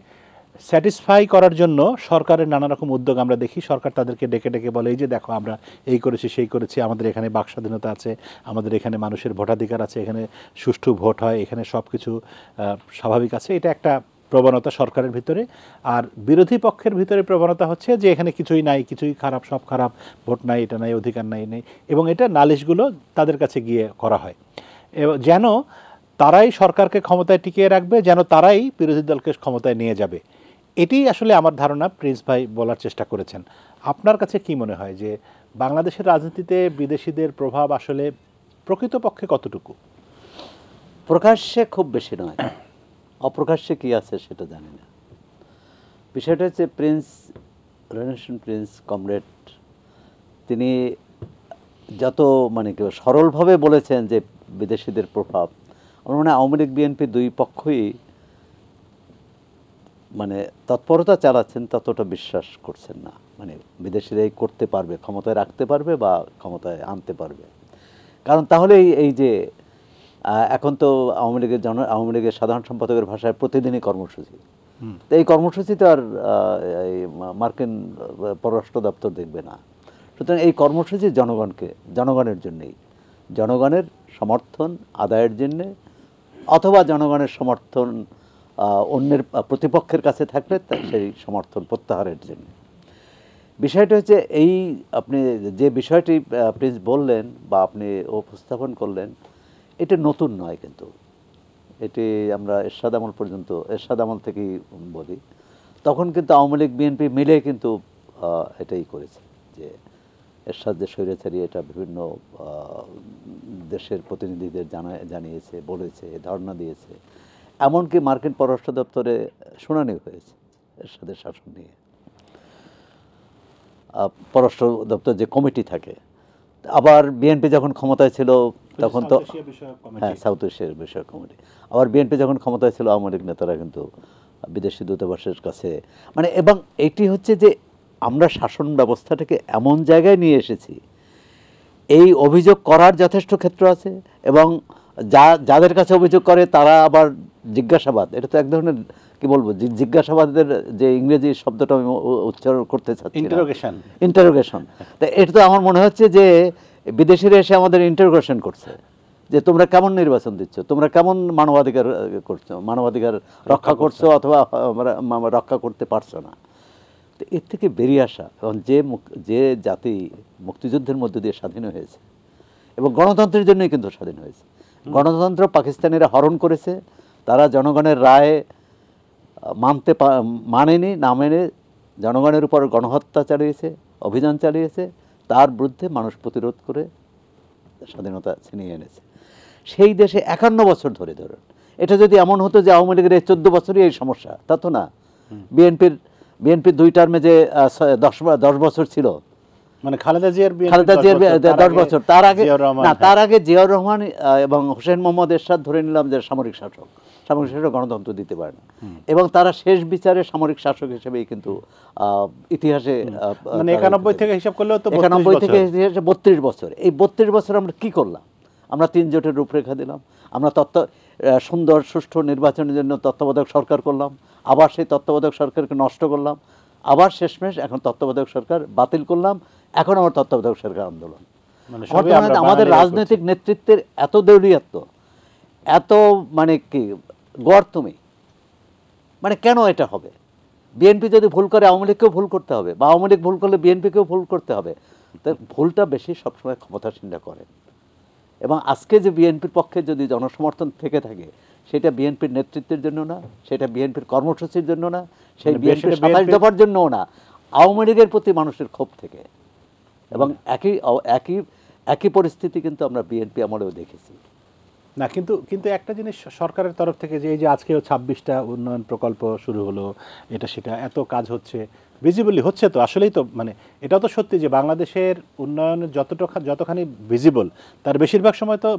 স্যাটিসফাই করার জন্য সরকারের নানা রকম উদ্যোগ আমরা দেখি। সরকার তাদেরকে ডেকে ডেকে বলে, এই যে দেখো আমরা এই করেছি সেই করেছি, আমাদের এখানে বাক স্বাধীনতা আছে, আমাদের এখানে মানুষের ভোটাধিকার আছে, এখানে সুষ্ঠু ভোট হয়, এখানে সব কিছু স্বাভাবিক আছে। এটা একটা প্রবণতা সরকারের ভিতরে। আর বিরোধী পক্ষের ভিতরে প্রবণতা হচ্ছে যে এখানে কিছুই নাই, কিছুই খারাপ, সব খারাপ, ভোট নাই, এটা নাই, অধিকার নাই নেই। এবং এটা নালিশগুলো তাদের কাছে গিয়ে করা হয় যেন তারাই সরকারকে ক্ষমতায় টিকিয়ে রাখবে, যেন তারাই বিরোধী দলকে ক্ষমতায় নিয়ে যাবে। এটি আসলে আমার ধারণা প্রিন্স ভাই বলার চেষ্টা করেছেন। আপনার কাছে কি মনে হয় যে বাংলাদেশের রাজনীতিতে বিদেশিদের প্রভাব আসলে প্রকৃতপক্ষে কতটুকু? প্রকাশ্যে খুব বেশি নয়, অপ্রকাশ্যে কি আছে সেটা জানি না। বিষয়টা হচ্ছে প্রিন্স কমরেড তিনি যত মানে কি সরলভাবে বলেছেন যে বিদেশিদের প্রভাব, আমার মনে হয় আওয়ামী লীগ বিএনপি দুই পক্ষই মানে তৎপরতা চালাচ্ছেন, ততটা বিশ্বাস করছেন না। মানে বিদেশিরাই করতে পারবে, ক্ষমতায় রাখতে পারবে বা ক্ষমতায় আনতে পারবে। কারণ তাহলে এই যে এখন তো আওয়ামী লীগের সাধারণ সম্পাদকের ভাষায় প্রতিদিনই কর্মসূচি, তো এই কর্মসূচি তো আর মার্কিন পররাষ্ট্র দপ্তর দেখবে না। সুতরাং এই কর্মসূচি জনগণের জন্যেই, জনগণের সমর্থন আদায়ের জন্যে, অথবা জনগণের সমর্থন অন্যের প্রতিপক্ষের কাছে থাকলে সেই সমর্থন প্রত্যাহারের জন্য। বিষয়টা হচ্ছে এই আপনি যে বিষয়টি প্রিন্স বললেন বা আপনি উপস্থাপন করলেন, এটা নতুন নয়, কিন্তু এটি আমরা এরশাদ আমল থেকেই বলি। তখন কিন্তু আওয়ামী লীগ বিএনপি মিলে কিন্তু এটাই করেছে যে এরশাদ যে স্বৈরাচারী, এটা বিভিন্ন দেশের প্রতিনিধিদের জানিয়েছে, বলেছে, ধারণা দিয়েছে। এমনকি মার্কিন পররাষ্ট্র দপ্তরে শুনানি হয়েছে এরশাদের শাসন নিয়ে, পররাষ্ট্র দপ্তর যে কমিটি থাকে। আবার বিএনপি যখন ক্ষমতায় ছিল তখন তো সাউথ এশিয়ার বিষয়ক কমিটি, আবার বিএনপি যখন ক্ষমতায় ছিল আওয়ামী লীগ নেতারা কিন্তু বিদেশি দূতাবাসের কাছে মানে, এবং এটি হচ্ছে যে আমরা শাসন ব্যবস্থাটাকে এমন জায়গায় নিয়ে এসেছি, এই অভিযোগ করার যথেষ্ট ক্ষেত্র আছে, এবং যাদের কাছে অভিযোগ করে তারা আবার জিজ্ঞাসাবাদ, এটা তো এক ধরনের কি বলবো, জিজ্ঞাসাবাদের যে ইংরেজি শব্দটা আমি উচ্চারণ করতে চাচ্ছি, ইন্টারোগেশন। তা এটা তো আমার মনে হচ্ছে যে বিদেশিরা এসে আমাদের ইন্টারোগেশন করছে যে তোমরা কেমন নির্বাচন দিচ্ছ, তোমরা কেমন মানবাধিকার করছো, মানবাধিকার রক্ষা করছো অথবা রক্ষা করতে পারছো না। তো এর থেকে বেরিয়ে আসা, এবং যে জাতি মুক্তিযুদ্ধের মধ্য দিয়ে স্বাধীন হয়েছে এবং গণতন্ত্রের জন্যই কিন্তু স্বাধীন হয়েছে, গণতন্ত্র পাকিস্তানিরা হরণ করেছে, তারা জনগণের রায় মানেনি, না মেনে জনগণের উপর গণহত্যা চালিয়েছে, অভিযান চালিয়েছে, তার বিরুদ্ধে মানুষ প্রতিরোধ করে স্বাধীনতা ছিনিয়ে এনেছে। সেই দেশে 51 বছর ধরে ধরুন, এটা যদি এমন হতো যে আওয়ামী লীগের এই 14 বছরই এই সমস্যা, তা তো না। বিএনপির 2 টার্মে যে 10 বছর ছিল, মানে খালেদা জিয়ার 10 বছর, তার আগে জিয়াউর রহমান এবং হোসেন মোহাম্মদ এরশাদ ধরে নিলাম যে সামরিক শাসক গণতন্ত্র দিতে পারে না, এবং তারা শেষ বিচারে সামরিক শাসক হিসেবেই কিন্তু ইতিহাসে 91 থেকে হিসাব করলেও তো 91 থেকে 32 বছর। এই 32 বছর আমরা কি করলাম? আমরা 3 জোটের রূপরেখা দিলাম, আমরা সুন্দর সুষ্ঠু নির্বাচনের জন্য তত্ত্বাবধায়ক সরকার করলাম, আবার সেই তত্ত্বাবধায়ক সরকারকে নষ্ট করলাম, আবার শেষমেশ এখন তত্ত্বাবধায়ক সরকার বাতিল করলাম, এখন আমার তত্ত্বাবধায়ক সরকার আন্দোলন। আমাদের রাজনৈতিক নেতৃত্বের এত দেউলিয়াত্ব, এত মানে কি গর্তমি, মানে কেন এটা হবে? বিএনপি যদি ভুল করে আওয়ামী লীগকেও ভুল করতে হবে, বা আওয়ামী লীগ ভুল করলে বিএনপিকেও ভুল করতে হবে। তো ভুলটা বেশি সবসময় ক্ষমতাসীনরা করে, এবং আজকে যে বিএনপির পক্ষে যদি জনসমর্থন থেকে থাকে, সেটা বিএনপির নেতৃত্বের জন্য না, সেটা বিএনপির কর্মসূচির জন্য না, সেই বিএনপির 27 দফার জন্যও না, আওয়ামী লীগের প্রতি মানুষের ক্ষোভ থেকে। এবং একই পরিস্থিতি কিন্তু আমরা বিএনপি আমলেও দেখেছি না। কিন্তু একটা জিনিস সরকারের তরফ থেকে যে এই যে আজকেও 26টা উন্নয়ন প্রকল্প শুরু হলো, এটা সেটা এত কাজ হচ্ছে, ভিজিবলি হচ্ছে, তো আসলেই তো মানে এটাও তো সত্যি যে বাংলাদেশের উন্নয়ন যতখানি ভিজিবল, তার বেশিরভাগ সময় তো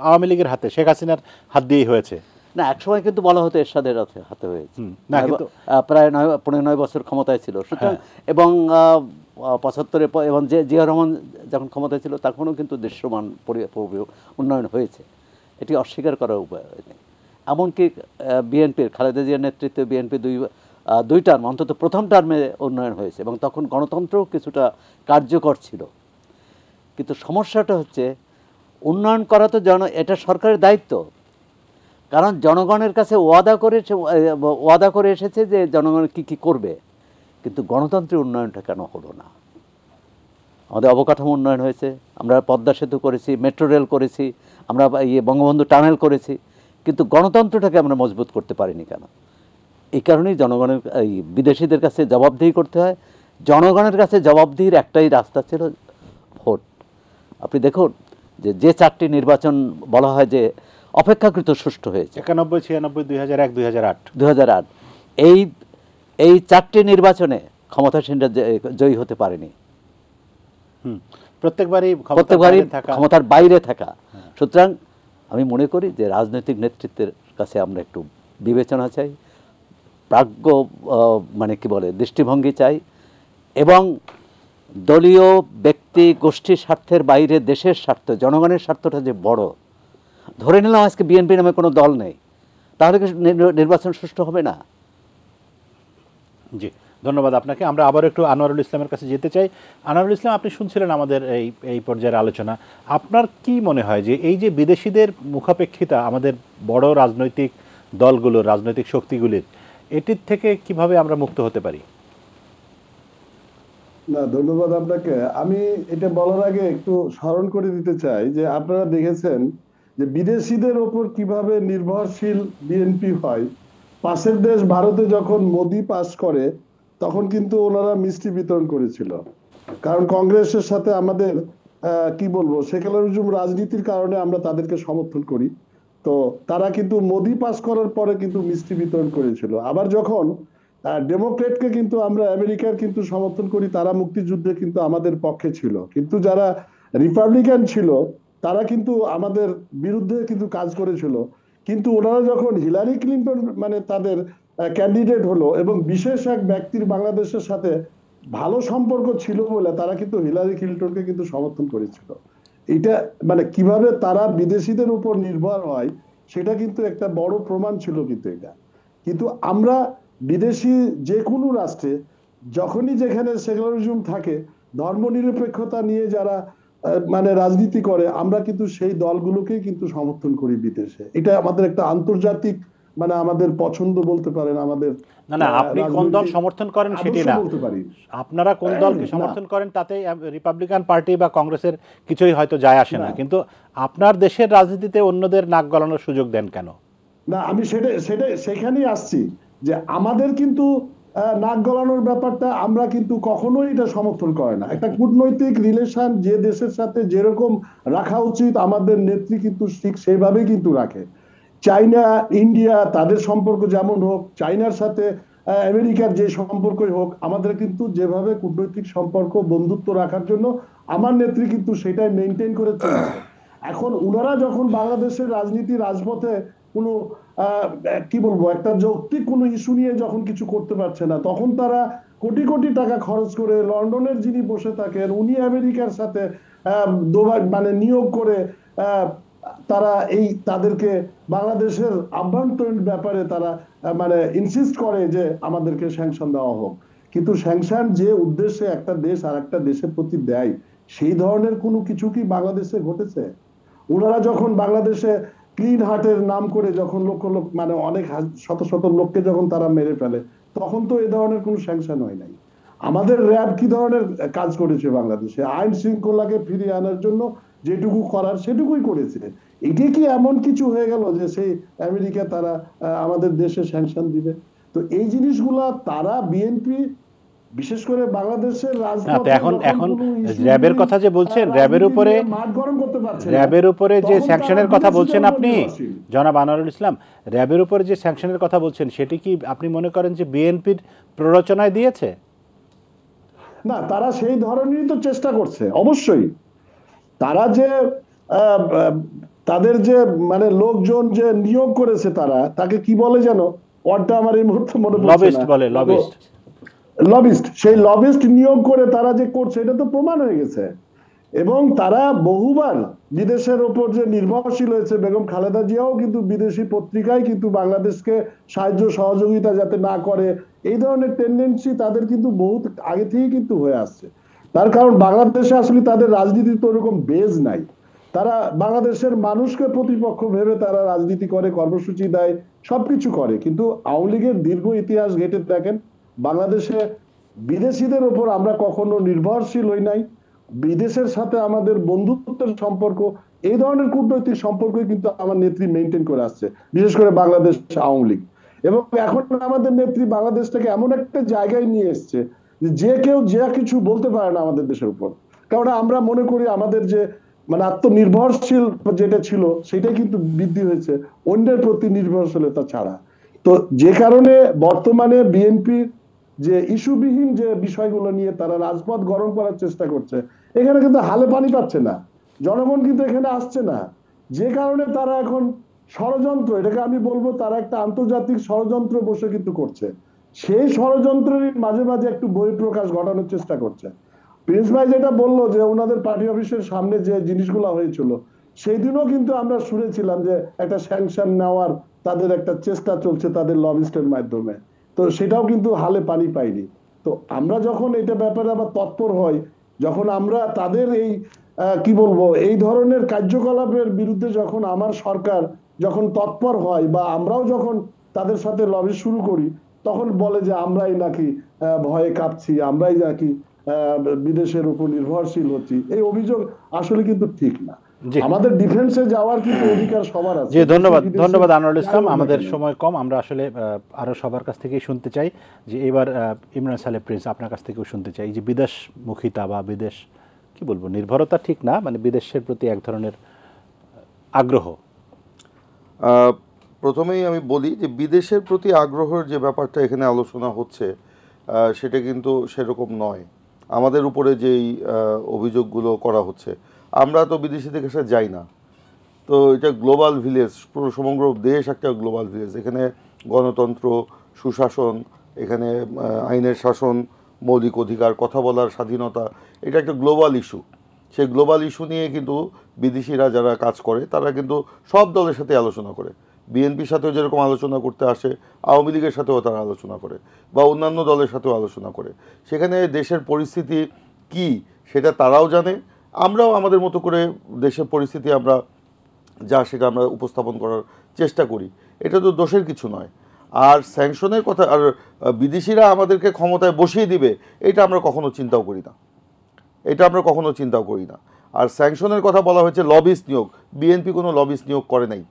আওয়ামী লীগের হাতে, শেখ হাসিনার হাত দিয়েই হয়েছে। না, একসময় কিন্তু বলা হতো এরশাদের হাতে হয়েছে, না কিন্তু প্রায় 9 বছর ক্ষমতায় ছিল সুতরাং, এবং 75-এ এবং জিয়া রহমান যখন ক্ষমতায় ছিল তখনও কিন্তু দৃশ্যমান উন্নয়ন হয়েছে, এটি অস্বীকার করার উপায় নেই। এমনকি বিএনপির খালেদা জিয়ার নেতৃত্বে বিএনপি দুই টার্ম, অন্তত প্রথম টার্মে উন্নয়ন হয়েছে এবং তখন গণতন্ত্রও কিছুটা কার্যকর ছিল। কিন্তু সমস্যাটা হচ্ছে উন্নয়ন করা তো এটা সরকারের দায়িত্ব, কারণ জনগণের কাছে ওয়াদা করে এসেছে যে জনগণ কি করবে, কিন্তু গণতন্ত্রের উন্নয়নটা কেন হলো না? আমাদের অবকাঠামো উন্নয়ন হয়েছে, আমরা পদ্মা সেতু করেছি, মেট্রো রেল করেছি, আমরা বঙ্গবন্ধু টানেল করেছি, কিন্তু গণতন্ত্রটাকে আমরা মজবুত করতে পারিনি কেন? এই কারণেই জনগণের বিদেশিদের কাছে জবাবদিহি করতে হয়। জনগণের কাছে জবাবদিহির একটাই রাস্তা ছিল ভোট। আপনি দেখুন যে 4টি নির্বাচন বলা হয় যে অপেক্ষাকৃত সুষ্ঠু হয়েছে, 91, 96, 2001, 2008, এই 4টি নির্বাচনে ক্ষমতাসীনরা জয়ী হতে পারেনি, প্রত্যেকবারই ক্ষমতার বাইরে থাকা। সুতরাং আমি মনে করি যে রাজনৈতিক নেতৃত্বের কাছে আমরা একটু বিবেচনা চাই, প্রাজ্ঞ মানে কি বলে দৃষ্টিভঙ্গি চাই, এবং দলীয় ব্যক্তি গোষ্ঠীর স্বার্থের বাইরে দেশের স্বার্থ, জনগণের স্বার্থটা যে বড়। ধরে নিলাম আজকে বিএনপি নামে কোনো দল নেই, তাহলে কি নির্বাচন সুষ্ঠু হবে না? জি, ধন্যবাদ আপনাকে। আমরা আবার একটু আনোয়ারুল ইসলামের কাছে যেতে চাই। আনোয়ারুল ইসলাম, আপনি শুনছিলেন আমাদের এই পর্যায়ের আলোচনা। আপনার কি মনে হয় যে এই যে বিদেশিদের মুখাপেক্ষিতা আমাদের বড় রাজনৈতিক দলগুলোর, রাজনৈতিক শক্তিগুলির, এটির থেকে কিভাবে আমরা মুক্ত হতে পারি? না, ধন্যবাদ আপনাকে। আমি এটা বলার আগে একটু স্মরণ করে দিতে চাই যে আপনারা দেখেছেন যে বিদেশিদের ওপর কিভাবে নির্ভরশীল বিএনপি হয়। পাশের দেশ ভারতে যখন মোদি পাস করে তখন কিন্তু ওনারা মিষ্টি বিতরণ করেছিল, কারণ কংগ্রেসের সাথে আমাদের কি বলবো সেকুলারিজম রাজনীতির কারণে আমরা তাদেরকে সমর্থন করি। তো তারা কিন্তু মোদি পাস করার পরে কিন্তু মিষ্টি বিতরণ করেছিল। আবার যখন ডেমোক্রেটকে কিন্তু আমরা আমেরিকার কিন্তু সমর্থন করি, তারা মুক্তিযুদ্ধে কিন্তু আমাদের পক্ষে ছিল, কিন্তু যারা রিপাবলিকান ছিল তারা কিন্তু আমাদের বিরুদ্ধে কিন্তু কাজ করেছিল। কিন্তু ওনারা যখন হিলারি ক্লিন্টন মানে তাদের ক্যান্ডিডেট হলো এবং বিশেষ এক ব্যক্তির বাংলাদেশের সাথে ভালো সম্পর্ক ছিল বলে তারা কিন্তু হিলারি ক্লিন্টনকে কিন্তু সমর্থন করেছিল। এটা মানে কিভাবে তারা বিদেশিদের উপর নির্ভর হয় সেটা কিন্তু একটা বড় প্রমাণ ছিল কিন্তু এটা। কিন্তু আমরা বিদেশি যে কোনো রাষ্ট্রে যখনই যেখানে সেকুলারিজম থাকে, ধর্মনিরপেক্ষতা নিয়ে যারা মানে রাজনীতি করে, আমরা কিন্তু সেই দলগুলোকেই কিন্তু সমর্থন করি বিদেশে। এটা আমাদের একটা আন্তর্জাতিক মানে আমাদের পছন্দ বলতে পারেন। আমাদের না, আপনি কোন দল সমর্থন করেন সেটি না, আপনারা কোন দলকে সমর্থন করেন তাতে রিপাবলিকান পার্টি বা কংগ্রেসের কিছুই হয়তো যায় আসে না, কিন্তু আপনার দেশের রাজনীতিতে অন্যদের নাক গলানোর সুযোগ দেন কেন? না, আমি সেখানেই আসছি যে আমাদের কিন্তু নাক গলানোর ব্যাপারটা আমরা কিন্তু কখনোই এটা সমর্থন করে না। একটা কূটনৈতিক রিলেশন যে দেশের সাথে যেরকম রাখা উচিত আমাদের নেত্রী কিন্তু ঠিক সেইভাবেই কিন্তু রাখে। চাইনা, ইন্ডিয়া, তাদের সম্পর্ক যেমন হোক, চাইনার সাথে আমেরিকার যে সম্পর্কই হোক, আমাদের কিন্তু যেভাবে কূটনৈতিক সম্পর্ক বন্ধুত্ব রাখার জন্য আমার নেত্রী কিন্তু সেটাই মেনটেন করে চলেছে। এখন ওনারা যখন বাংলাদেশের রাজনীতি রাজপথে কোনো কি বলবো একটা যৌক্তিক কোনো ইস্যু নিয়ে যখন কিছু করতে পারছে না, তখন তারা কোটি কোটি টাকা খরচ করে লন্ডনের যিনি বসে থাকেন উনি আমেরিকার সাথে মানে নিয়োগ করে তারা তাদেরকে বাংলাদেশের আভ্যন্তরীণ ব্যাপারে তারা মানে ইনসিস্ট করে যে আমাদেরকে স্যাংশন দেওয়া হোক। কিন্তু স্যাংশন যে উদ্দেশ্যে একটা দেশ আর একটা দেশের প্রতি দেয়, সেই ধরনের কোনো কিছু কি বাংলাদেশে ঘটেছে? ওনারা যখন বাংলাদেশে ক্লিন হার্টের নাম করে যখন লক্ষ মানে অনেক শত শত লোককে যখন তারা মেরে ফেলে, তখন তো এ ধরনের কোনো স্যাংশন হয় নাই। আমাদের র্যাব কি ধরনের কাজ করেছে বাংলাদেশে? আইন শৃঙ্খলাকে ফিরিয়ে আনার জন্য যেটুকু করার সেটুকুই করেছে। এটি কি এমন কিছু হয়ে গেল যে সেই আমেরিকা তারা আমাদের দেশে স্যাংশন দিবে? তো এই জিনিসগুলা তারা বিএনপি বিশেষ করে বাংলাদেশের রাজনীতি এখন র্যাবের কথা যে বলছেন, র্যাবের উপরে যে স্যাংশনের কথা বলছেন আপনি জনাব আনোয়ারুল ইসলাম, র্যাবের উপরে যে স্যাংশনের কথা বলছেন সেটি কি আপনি মনে করেন যে বিএনপির প্ররোচনায় দিয়েছে? না, তারা সেই ধরনেরই তো চেষ্টা করছে। অবশ্যই তারা যে তাদের যে মানে লোকজন যে নিয়োগ করেছে তাকে কি বলে যেন, ওয়ার্ডটা আমার এই মুহূর্তে মনে পড়ছে না। লবিস্ট বলে, লবিস্ট। লবিস্ট, সেই লবিস্ট নিয়োগ করে তারা যে করছে এটা তো প্রমাণ হয়ে গেছে। এবং তারা বহুবার বিদেশের ওপর যে নির্ভরশীল হয়েছে, বেগম খালেদা জিয়াও কিন্তু বিদেশি পত্রিকায় কিন্তু বাংলাদেশকে সাহায্য সহযোগিতা যাতে না করে এই ধরনের টেন্ডেন্সি তাদের কিন্তু বহুত আগে থেকেই কিন্তু হয়ে আসছে। তার কারণ বাংলাদেশে আসলে তাদের রাজনীতির তো ওরকম বেজ নাই। তারা বাংলাদেশের মানুষকে প্রতিপক্ষ ভেবে তারা রাজনীতি করে, কর্মসূচি দেয়, সবকিছু করে। কিন্তু আওয়ামী লীগের দীর্ঘ ইতিহাস ঘেঁটে দেখেন, বাংলাদেশে বিদেশিদের ওপর আমরা কখনো নির্ভরশীল হই নাই। বিদেশের সাথে আমাদের বন্ধুত্বের সম্পর্ক, এই ধরনের কূটনৈতিক সম্পর্ক কিন্তু আমার নেত্রী মেনটেন করে আসছে, বিশেষ করে বাংলাদেশ আওয়ামী লীগ। এবং এখন আমাদের নেত্রী বাংলাদেশটাকে এমন একটা জায়গায় নিয়ে এসছে যে কেউ যে কিছু বলতে পারে না আমাদের দেশের উপর। কারণ আমরা মনে করি আমাদের যে মানে আত্মনির্ভরশীল যেটা ছিল সেটাই কিন্তু বৃদ্ধি হয়েছে অন্যের প্রতি নির্ভরশীলতা ছাড়া। তো যে কারণে বর্তমানে বিএনপি যে ইস্যুবিহীন যে বিষয়গুলো নিয়ে তারা রাজপথ গরম করার চেষ্টা করছে, এখানে কিন্তু হালে পানি পাচ্ছে না, জনগণ কিন্তু এখানে আসছে না। যে কারণে তারা এখন ষড়যন্ত্র, এটাকে আমি বলবো তারা একটা আন্তর্জাতিক ষড়যন্ত্র বসে কিন্তু করছে। সেই ষড়যন্ত্রের মাঝে মাঝে একটু বহিঃপ্রকাশ ঘটানোর চেষ্টা করছে। প্রিন্স ভাই যেটা বললো যে ওনাদের পার্টি অফিসের সামনে যে জিনিসগুলো হয়েছিল, সেই দিনও কিন্তু আমরা শুনেছিলাম যে একটা স্যাংশন নেওয়ার তাদের একটা চেষ্টা চলছে তাদের লবিস্টের মাধ্যমে। তো সেটাও কিন্তু হালে পানি পাইনি। তো আমরা যখন এটা ব্যাপারে আবার তৎপর হই, যখন আমরা তাদের এই কি বলবো এই ধরনের কার্যকলাপের বিরুদ্ধে যখন আমার সরকার যখন তৎপর হয় বা আমরাও যখন তাদের সাথে লবি শুরু করি, তখন বলে যে আমরাই নাকি ভয়ে কাঁপছি, আমরাই নাকি বিদেশের উপর নির্ভরশীল হচ্ছি। এই অভিযোগ আসলে কিন্তু ঠিক না। আমাদের ডিফেন্সে যাওয়ার কিন্তু অধিকার সবার আছে। জি, ধন্যবাদ আনোয়ারুল ইসলাম। আমাদের সময় কম, আমরা আসলে আরো সবার কাছ থেকেই শুনতে চাই যে এবার ইমরান সালেহ প্রিন্স আপনার কাছ থেকেও শুনতে চাই যে বিদেশমুখিতা বা বিদেশ কি বলবো নির্ভরতা ঠিক না, মানে বিদেশের প্রতি এক ধরনের আগ্রহ। প্রথমেই আমি বলি যে বিদেশের প্রতি আগ্রহের যে ব্যাপারটা এখানে আলোচনা হচ্ছে সেটা কিন্তু সেরকম নয়। আমাদের উপরে যেই অভিযোগগুলো করা হচ্ছে, আমরা তো বিদেশিদের কাছে যাই না। তো এটা গ্লোবাল ভিলেজ, পুরো সমগ্র দেশ একটা গ্লোবাল ভিলেজ। এখানে গণতন্ত্র, সুশাসন, এখানে আইনের শাসন, মৌলিক অধিকার, কথা বলার স্বাধীনতা, এটা একটা গ্লোবাল ইস্যু। সেই গ্লোবাল ইস্যু নিয়ে কিন্তু বিদেশিরা যারা কাজ করে তারা কিন্তু সব দলের সাথে আলোচনা করে। বিএনপির সাথেও যেরকম আলোচনা করতে আসে, আওয়ামী লীগের সাথেও তারা আলোচনা করে বা অন্যান্য দলের সাথেও আলোচনা করে। সেখানে দেশের পরিস্থিতি কি সেটা তারাও জানে, আমরাও আমাদের মতো করে দেশের পরিস্থিতি আমরা যা সেটা আমরা উপস্থাপন করার চেষ্টা করি। এটা তো দোষের কিছু নয়। আর স্যাংশনের কথা, আর বিদেশিরা আমাদেরকে ক্ষমতায় বসিয়ে দিবে, এটা আমরা কখনো চিন্তাও করি না, আর স্যাংশনের কথা বলা হয়েছে লবিস্ট নিয়োগ, বিএনপি কোনো লবিস্ট নিয়োগ করে নাই।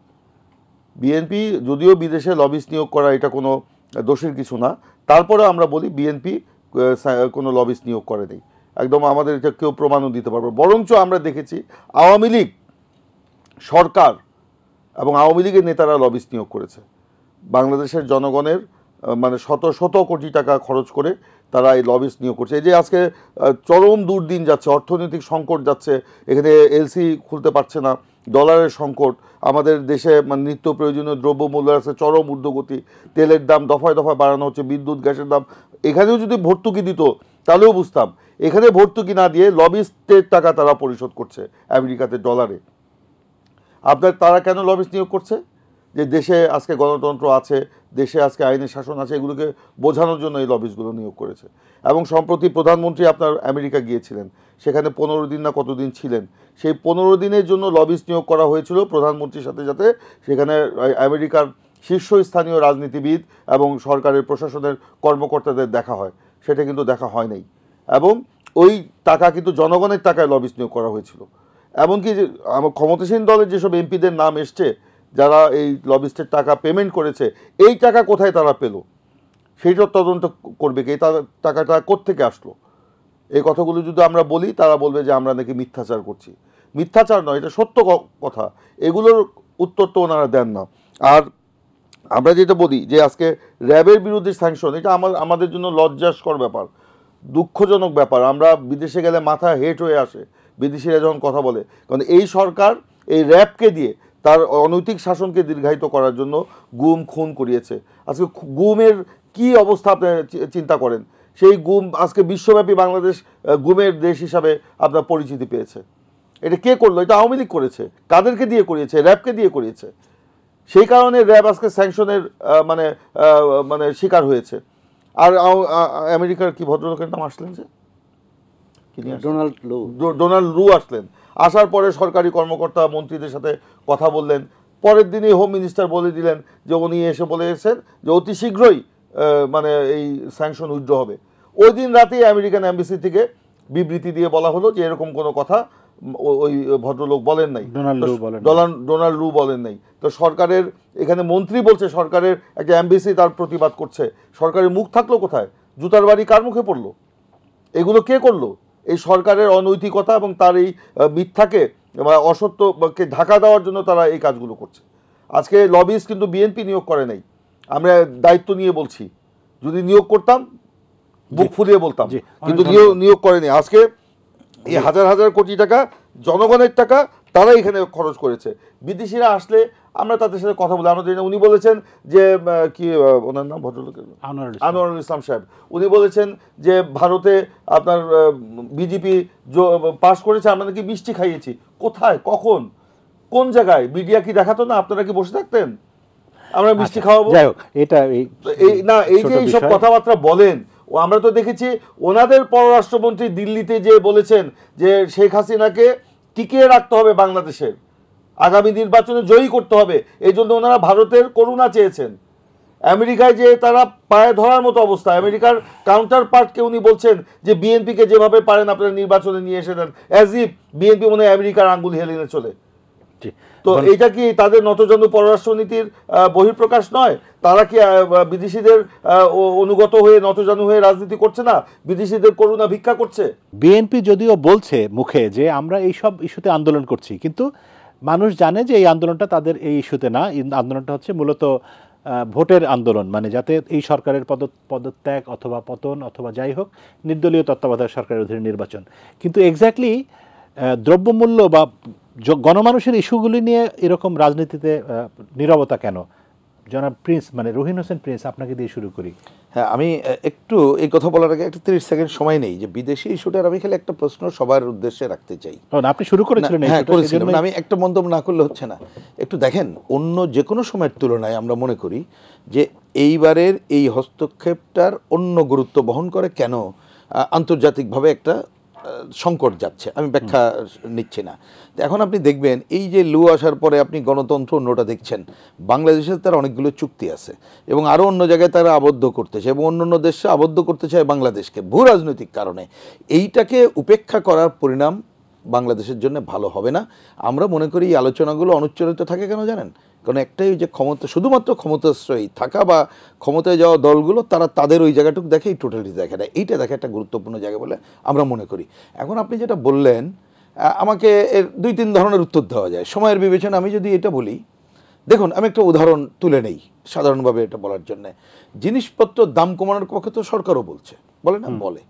বিএনপি যদিও বিদেশে লবিস্ট নিয়োগ করা এটা কোনো দোষের কিছু না, তারপরে আমরা বলি বিএনপি কোনো লবিস্ট নিয়োগ করে নেই। একদম আমাদের এটা কেউ প্রমাণও দিতে পারবে। বরঞ্চ আমরা দেখেছি আওয়ামী লীগ সরকার এবং আওয়ামী লীগের নেতারা লবিস্ট নিয়োগ করেছে। বাংলাদেশের জনগণের মানে শত শত কোটি টাকা খরচ করে তারা এই লবিস্ট নিয়োগ করছে। এই যে আজকে চরম দুর্দিন যাচ্ছে, অর্থনৈতিক সংকট যাচ্ছে, এখানে এলসি খুলতে পারছে না, ডলারের সংকট, আমাদের দেশে মানে নিত্য প্রয়োজনীয় দ্রব্যমূল্য আছে চরম ঊর্ধ্বগতি, তেলের দাম দফায় দফায় বাড়ানো হচ্ছে, বিদ্যুৎ গ্যাসের দাম। এখানেও যদি ভর্তুকি দিত তাহলেও বুঝতাম। এখানে ভর্তুকি না দিয়ে লবিস্টের টাকা তারা পরিশোধ করছে আমেরিকাতে ডলারে। তারা কেন লবিস্ট নিয়োগ করছে? যে দেশে আজকে গণতন্ত্র আছে, দেশে আজকে আইনের শাসন আছে, এগুলোকে বোঝানোর জন্য এই লবিস্টগুলো নিয়োগ করেছে। এবং সম্প্রতি প্রধানমন্ত্রী আপনার আমেরিকা গিয়েছিলেন, সেখানে 15 দিন না কতদিন ছিলেন, সেই 15 দিনের জন্য লবিস্ট নিয়োগ করা হয়েছিল প্রধানমন্ত্রীর সাথে, যাতে সেখানে আমেরিকার শীর্ষস্থানীয় রাজনীতিবিদ এবং সরকারের প্রশাসনের কর্মকর্তাদের দেখা হয়। সেটা কিন্তু দেখা হয় নাই। এবং ওই টাকা কিন্তু জনগণের টাকায় লবিস্ট নিয়োগ করা হয়েছিল। এমনকি যে আমার ক্ষমতাসীন দলের যেসব এমপিদের নাম এসছে যারা এই লবিস্টের টাকা পেমেন্ট করেছে, এই টাকা কোথায় তারা পেল সেইটার তদন্ত করবে কে, তার টাকাটা কোত্থেকে আসলো। এই কথাগুলো যদি আমরা বলি তারা বলবে যে আমরা নাকি মিথ্যাচার করছি। মিথ্যাচার নয়, এটা সত্য কথা। এগুলোর উত্তর তো ওনারা দেন না। আর আমরা যেটা বলি যে আজকে র্যাবের বিরুদ্ধে স্যাংশন, এটা আমাদের জন্য লজ্জাস্কর ব্যাপার, দুঃখজনক ব্যাপার। আমরা বিদেশে গেলে মাথা হেট হয়ে আসে বিদেশিরা যখন কথা বলে, কারণ এই সরকার এই র্যাবকে দিয়ে তার অনৈতিক শাসনকে দীর্ঘায়িত করার জন্য গুম খুন করিয়েছে। আজকে গুমের কি অবস্থা আপনি চিন্তা করেন, সেই গুম আজকে বিশ্বব্যাপী বাংলাদেশ গুমের দেশ হিসাবে আপনার পরিচিতি পেয়েছে। এটা কে করলো? এটা আওয়ামী লীগ করেছে। কাদেরকে দিয়ে করিয়েছে? র্যাবকে দিয়ে করিয়েছে। সেই কারণে র্যাব আজকে স্যাংশনের মানে মানে শিকার হয়েছে। আর আমেরিকার কি ভদ্রলোকের নাম আসলেন যে ডোনাল্ড লু আসলেন, আসার পরে সরকারি কর্মকর্তা মন্ত্রীদের সাথে কথা বললেন, পরের দিনই হোম মিনিস্টার বলে দিলেন যে উনি এসে বলেছেন যে অতি শীঘ্রই মানে এই স্যাংশন উইথড্র হবে। ওই দিন রাতেই আমেরিকান এমবাসি থেকে বিবৃতি দিয়ে বলা হলো যে এরকম কোনো কথা ওই ভদ্রলোক বলেন নাই, ডোনাল্ড লু বলেন নাই। তো সরকারের এখানে মন্ত্রী বলছে সরকারের একটা এমবাসি তার প্রতিবাদ করছে, সরকারের মুখ থাকলো কোথায়? জুতার বাড়ি কার মুখে পড়লো? এগুলো কে করলো? এই সরকারের অনৈতিকতা এবং তার এই মিথ্যাকে অসত্যকে ঢাকা দেওয়ার জন্য তারা এই কাজগুলো করছে। আজকে লবিস্ট কিন্তু বিএনপি নিয়োগ করে নাই, আমরা দায়িত্ব নিয়ে বলছি। যদি নিয়োগ করতাম বুক ফুলিয়ে বলতাম, কিন্তু নিয়োগ করেনি। আজকে এই হাজার হাজার কোটি টাকা জনগণের টাকা তারা এখানে খরচ করেছে। বিদেশিরা আসলে আমরা তাদের সাথে কথা বলি, আমরা জানি না। উনি বলেছেন যে কি ওনার নাম ভদ্রলোকের আনোয়ারুল ইসলাম সাহেব, উনি বলেছেন যে ভারতে আপনার বিজেপি পাস করেছে, আমরা নাকি মিষ্টি খাইয়েছি। কোথায়, কখন, কোন জায়গায়? মিডিয়া কি দেখাতো না? আপনারা কি বসে থাকতেন আমরা মিষ্টি খাওয়াবো? এটা না, এই যে এইসব কথাবার্তা বলেন, আমরা তো দেখেছি ওনাদের পররাষ্ট্রমন্ত্রী দিল্লিতে যে বলেছেন যে শেখ হাসিনাকে টিকিয়ে রাখতে হবে, বাংলাদেশের আগামী নির্বাচনে জয়ী করতে হবে, এই জন্য ওনারা ভারতের করুণা চেয়েছেন। আমেরিকায় যে তারা পায়ে ধরার মতো অবস্থা, আমেরিকার কাউন্টার পার্টকে উনি বলছেন যে বিএনপিকে যেভাবে পারেন আপনারা নির্বাচনে নিয়ে এসে দেন, অ্যাজ ইফ বিএনপি মনে হয় আমেরিকার আঙ্গুল হেলিয়ে চলে। তো এইটা কি তাদের নতজানু পররাষ্ট্রনীতির বহিঃপ্রকাশ নয়? তারা কি বিদেশিদের অনুগত হয়ে নতজানু হয়ে রাজনীতি করছে না? বিদেশিদের করুণা ভিক্ষা করছে? বিএনপি যদিও বলছে মুখে যে আমরা এই সব ইস্যুতে আন্দোলন করছি, কিন্তু মানুষ জানে যে এই আন্দোলনটা তাদের এই ইস্যুতে না। এই আন্দোলনটা হচ্ছে মূলত ভোটের আন্দোলন, মানে যাতে এই সরকারের পদত্যাগ অথবা পতন অথবা যাই হোক নির্দলীয় তত্ত্বাবধায়ক সরকারের অধীনে নির্বাচন। কিন্তু এক্স্যাক্টলি দ্রব্যমূল্য বা গণমানুষের ইস্যুগুলি নিয়ে এরকম রাজনীতিতে নীরবতা কেন? জনাব প্রিন্স, মানে রহিন হোসেন প্রিন্স, আপনাকে দিয়ে শুরু করি। হ্যাঁ, আমি একটু এই কথা বলার আগে একটা 30 সেকেন্ড সময় নেই যে বিদেশি ইস্যুটার আমি খালি একটা প্রশ্ন সবার উদ্দেশ্যে রাখতে চাই। আপনি শুরু করেছিলেন? হ্যাঁ, করেছিলাম। আমি একটা মন্তব্য না করলে হচ্ছে না। একটু দেখেন, অন্য যে কোনো সময়ের তুলনায় আমরা মনে করি যে এইবারের এই হস্তক্ষেপটার অন্য গুরুত্ব বহন করে। কেন? আন্তর্জাতিকভাবে একটা সংকট যাচ্ছে, আমি ব্যাখ্যা নিচ্ছি না। এখন আপনি দেখবেন এই যে লু আসার পরে আপনি গণতন্ত্র অন্যটা দেখছেন, বাংলাদেশের তার অনেকগুলো চুক্তি আছে এবং আরও অন্য জায়গায় তারা আবদ্ধ করতেছে এবং অন্য অন্য দেশে আবদ্ধ করতে চায় বাংলাদেশকে ভূ রাজনৈতিক কারণে। এইটাকে উপেক্ষা করার পরিণাম বাংলাদেশের জন্য ভালো হবে না। আমরা মনে করি এই আলোচনাগুলো অনুচ্চারিত থাকে কেন জানেন? কারণ একটাই যে ক্ষমতা, শুধুমাত্র ক্ষমতাশ্রয়ী থাকা বা ক্ষমতায় যাওয়া দলগুলো তারা তাদের ওই জায়গাটুকু দেখে, এই টোটালিটি দেখে না। এইটা দেখে একটা গুরুত্বপূর্ণ জায়গা বলে আমরা মনে করি। এখন আপনি যেটা বললেন, আমাকে এর 2-3 ধরনের উত্তর দেওয়া যায় সময়ের বিবেচনা। আমি যদি এটা বলি, দেখুন আমি একটা উদাহরণ তুলে নেই সাধারণভাবে এটা বলার জন্য। জিনিসপত্র দাম কমানোর পক্ষে তো সরকারও বলছে, বলে না? বলে,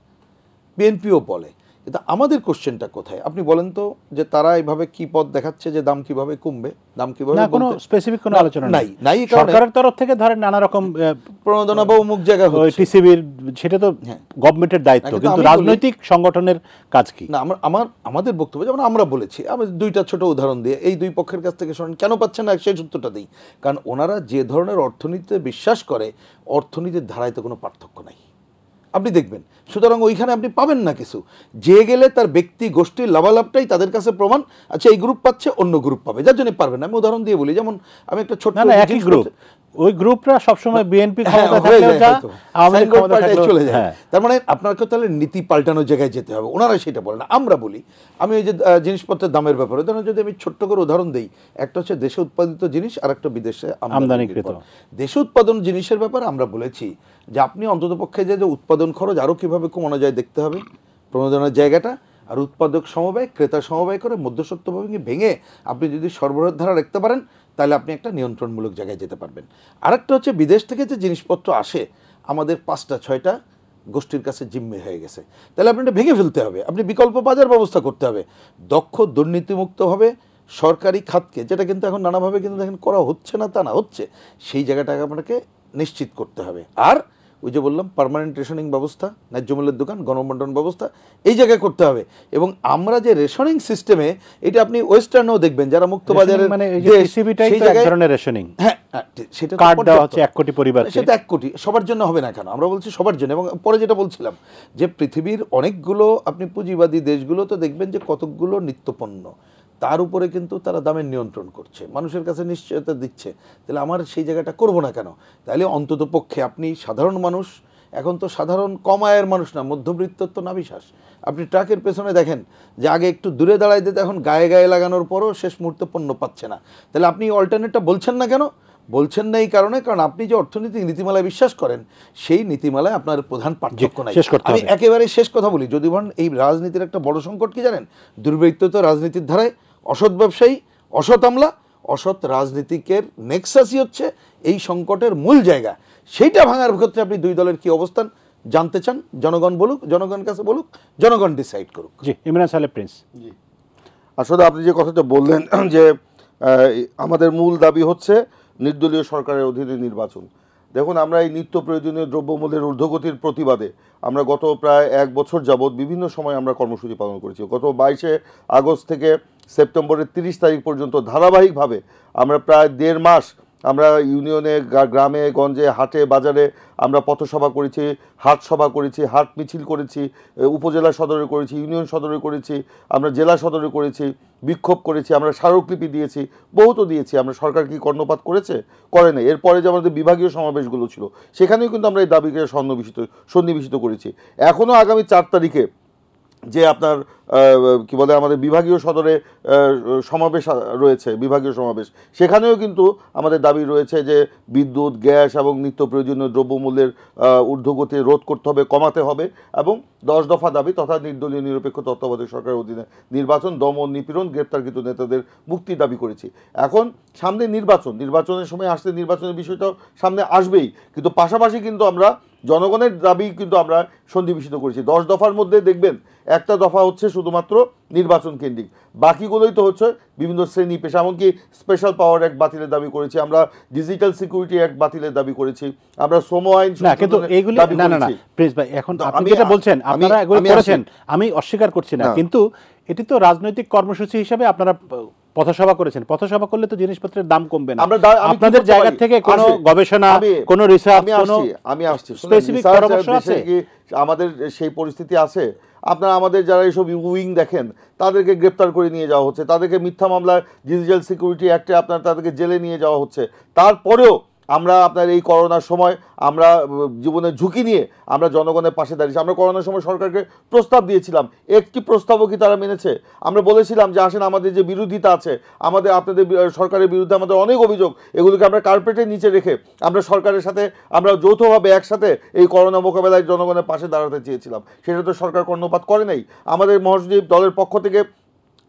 বিএনপিও বলে। কিন্তু আমাদের কোশ্চেনটা কোথায় আপনি বলেন তো, যে তারা এইভাবে কি পথ দেখাচ্ছে যে দাম কিভাবে কমবে, দাম কিভাবে, না কোনো স্পেসিফিক কোনো আলোচনা নাই। সরকারের তরফ থেকে ধরেন নানা রকম প্রণোদনা বা অমুক জায়গা হচ্ছে, টিসিবির, সেটা তো গভর্নমেন্টের দায়িত্ব, কিন্তু রাজনৈতিক সংগঠনের কাজ কি? না, আমাদের বক্তব্য যেমন আমরা বলেছি, আমি 2টা ছোট উদাহরণ দিয়ে এই 2 পক্ষের কাছ থেকে শোনেন কেন পাচ্ছেন না সেই সূত্রটা দিই। কারণ ওনারা যে ধরনের অর্থনীতিতে বিশ্বাস করে, অর্থনীতির ধারায় তো কোনো পার্থক্য নাই, আপনি দেখবেন। সুতরাং ওইখানে আপনি পাবেন না কিছু, যে গেলে তার ব্যক্তি গোষ্ঠীর লাভালাভটাই তাদের কাছে প্রমাণ। আচ্ছা, এই গ্রুপ পাচ্ছে, অন্য গ্রুপ পাবে, যার জন্য পারবেন না। আমি উদাহরণ দিয়ে বলি, যেমন আমি একটা ছোট একই গ্রুপ, ওই গ্রুপরা সবসময় বিএনপি চলে যায়। তার মানে আপনাকে তাহলে নীতি পাল্টানোর জায়গায় যেতে হবে, ওনারা সেটা বলে না, আমরা বলি। আমি ওই যে জিনিসপত্রের দামের ব্যাপারে ধরুন, যদি আমি ছোট্ট করে উদাহরণ দিই, একটা হচ্ছে দেশে উৎপাদিত জিনিস আর একটা বিদেশে আমদানিকৃত। দেশে উৎপাদন জিনিসের ব্যাপারে আমরা বলেছি যে আপনি অন্ততপক্ষে যে উৎপাদন খরচ আরও কীভাবে কমানো যায় দেখতে হবে, প্রণোদনার জায়গাটা, আর উৎপাদক সমবায় ক্রেতা সমবায় করে মধ্যস্বত্বভাবে ভেঙে আপনি যদি সরবরাহের ধারা রাখতে পারেন, তাহলে আপনি একটা নিয়ন্ত্রণমূলক জায়গায় যেতে পারবেন। আরেকটা হচ্ছে বিদেশ থেকে যে জিনিসপত্র আসে, আমাদের 5টা-6টা গোষ্ঠীর কাছে জিম্মে হয়ে গেছে, তাহলে আপনি এটা ভেঙে ফেলতে হবে, আপনি বিকল্প বাজার ব্যবস্থা করতে হবে, দক্ষ দুর্নীতিমুক্তভাবে সরকারি খাতকে, যেটা কিন্তু এখন নানাভাবে কিন্তু দেখেন করা হচ্ছে না তা না, হচ্ছে, সেই জায়গাটাকে আপনাকে নিশ্চিত করতে হবে। আর ওই যে বললাম পার্মানেন্ট রেশনিং ব্যবস্থা, ন্যায্য মূল্যের দোকান, গণবন্টন ব্যবস্থা এই জায়গায় করতে হবে। এবং আমরা যে রেশনিং সিস্টেমে, এটা আপনি ওয়েস্টার্নেও দেখবেন যারা মুক্তবাজারের দেশ, সেই জায়গায় রেশনিং, হ্যাঁ সেটা কার্ড দেওয়া হচ্ছে 1 কোটি পরিবার, সেটা 1 কোটি সবার জন্য হবে না কেন, আমরা বলছি সবার জন্য। এবং পরে যেটা বলছিলাম যে পৃথিবীর অনেকগুলো আপনি পুঁজিবাদী দেশগুলো তো দেখবেন যে কতকগুলো নিত্যপণ্য তার উপরে কিন্তু তারা দামের নিয়ন্ত্রণ করছে, মানুষের কাছে নিশ্চয়তা দিচ্ছে। তাহলে আমার সেই জায়গাটা করব না কেন? তাহলে অন্তত পক্ষে আপনি সাধারণ মানুষ, এখন তো সাধারণ কম আয়ের মানুষ না, মধ্যবিত্তর তো নাভিশ্বাস। আপনি ট্রাকের পেছনে দেখেন যে আগে একটু দূরে দাঁড়ায় দিতে, এখন গায়ে গায়ে লাগানোর পরও শেষ মুহূর্তে পণ্য পাচ্ছে না। তাহলে আপনি অল্টারনেটটা বলছেন না কেন? বলছেন না এই কারণে, কারণ আপনি যে অর্থনৈতিক নীতিমালায় বিশ্বাস করেন, সেই নীতিমালায় আপনার প্রধান পার্থক্য নাই। আমি একেবারে শেষ কথা বলি, যদি বলেন এই রাজনীতির একটা বড় সংকট কি জানেন? দুর্বৃত্ত রাজনীতির ধারায়, অসৎ ব্যবসায়ী, অসৎ আমলা, অসৎ রাজনীতিকের নেক্সাসই হচ্ছে এই সংকটের মূল জায়গা। সেইটা ভাঙার ক্ষেত্রে আপনি দুই দলের কি অবস্থান জানতে চান? জনগণ বলুক, জনগণের কাছে বলুক, জনগণ ডিসাইড করুক। জি, ইমরান সালেহ প্রিন্স। জি, আসলে আপনি যে কথাটা বললেন যে আমাদের মূল দাবি হচ্ছে নির্দলীয় সরকারের অধীনে নির্বাচন। দেখুন, আমরা এই নিত্য প্রয়োজনীয় দ্রব্যমূল্যের ঊর্ধ্বগতির প্রতিবাদে আমরা গত প্রায় 1 বছর যাবৎ বিভিন্ন সময় আমরা কর্মসূচি পালন করেছি। গত 22 আগস্ট থেকে সেপ্টেম্বরের 30 তারিখ পর্যন্ত ধারাবাহিকভাবে আমরা প্রায় 1.5 মাস আমরা ইউনিয়নে, গ্রামে গঞ্জে, হাটে বাজারে আমরা পথসভা করেছি, হাট সভা করেছি, হাট মিছিল করেছি, উপজেলা সদরে করেছি, ইউনিয়ন সদরে করেছি, আমরা জেলা সদরে করেছি, বিক্ষোভ করেছি, আমরা স্মারকলিপি দিয়েছি, বহুত দিয়েছি। আমরা সরকার কি কর্ণপাত করেছে? করে নাই। এরপরে যে আমাদের বিভাগীয় সমাবেশগুলো ছিল, সেখানেও কিন্তু আমরা এই দাবিকে সন্নিবেশিত করেছি। এখনও আগামী 4 তারিখে যে আপনার কি বলে আমাদের বিভাগীয় সদরে সমাবেশ রয়েছে, বিভাগীয় সমাবেশ, সেখানেও কিন্তু আমাদের দাবি রয়েছে যে বিদ্যুৎ, গ্যাস এবং নিত্য প্রয়োজনীয় দ্রব্যমূল্যের ঊর্ধ্বগতি রোধ করতে হবে, কমাতে হবে, এবং 10 দফা দাবি তথা নির্দলীয় নিরপেক্ষ তত্ত্বাবধায়ক সরকারের অধীনে নির্বাচন, দমন, নিপীড়ন, গ্রেপ্তারকৃত নেতাদের মুক্তি দাবি করেছি। এখন সামনে নির্বাচনের সময় আসলে নির্বাচনের বিষয়টাও সামনে আসবেই, কিন্তু পাশাপাশি কিন্তু আমরা জনগণের দাবি কিন্তু আমরা সন্নিবেশিত করেছি। 10 দফার মধ্যে দেখবেন একটা দফা হচ্ছে শুধুমাত্র নির্বাচন কেন্দ্রিক, বাকিগুলোই তো হচ্ছে বিভিন্ন শ্রেণী পেশা। এমনকি স্পেশাল পাওয়ার অ্যাক্ট বাতিলের দাবি করেছি আমরা, ডিজিটাল সিকিউরিটি অ্যাক্ট বাতিলের দাবি করেছি আমরা, শ্রম আইন কিন্তু এইগুলি না প্রিন্স ভাই, এখন আপনি যেটা বলছেন আপনারা এগুলো করেছেন, আমি অস্বীকার করছি না, কিন্তু এটি তো রাজনৈতিক কর্মসূচি হিসেবে আপনারা পথসভা করেছেন। পথসভা করলে তো জিনিসপত্রের দাম কমবে না। আপনাদের জায়গা থেকে কোনো গবেষণা, কোনো রিসার্চ, আমি আসছি স্পেসিফিক পরামর্শ আছে? আমাদের সেই পরিস্থিতি আছে? আপনারা আমাদের যারা এইসব উইং দেখেন তাদেরকে গ্রেপ্তার করে নিয়ে যাওয়া হচ্ছে, তাদেরকে মিথ্যা মামলায় ডিজিটাল সিকিউরিটি অ্যাক্টে আপনার তাদেরকে জেলে নিয়ে যাওয়া হচ্ছে। তারপরেও আমরা আপনার এই করোনার সময় আমরা জীবনের ঝুঁকি নিয়ে আমরা জনগণের পাশে দাঁড়িয়েছি। আমরা করোনার সময় সরকারকে প্রস্তাব দিয়েছিলাম, একটি প্রস্তাবও কি তারা মেনেছে? আমরা বলেছিলাম যে আসেন, আমাদের যে বিরোধিতা আছে, আপনাদের সরকারের বিরুদ্ধে আমাদের অনেক অভিযোগ, এগুলোকে আমরা কার্পেটের নিচে রেখে আমরা সরকারের সাথে আমরা যৌথভাবে একসাথে এই করোনা মোকাবেলায় জনগণের পাশে দাঁড়াতে চেয়েছিলাম। সেটা তো সরকার কর্ণপাত করে নাই। আমাদের মহাসচিব দলের পক্ষ থেকে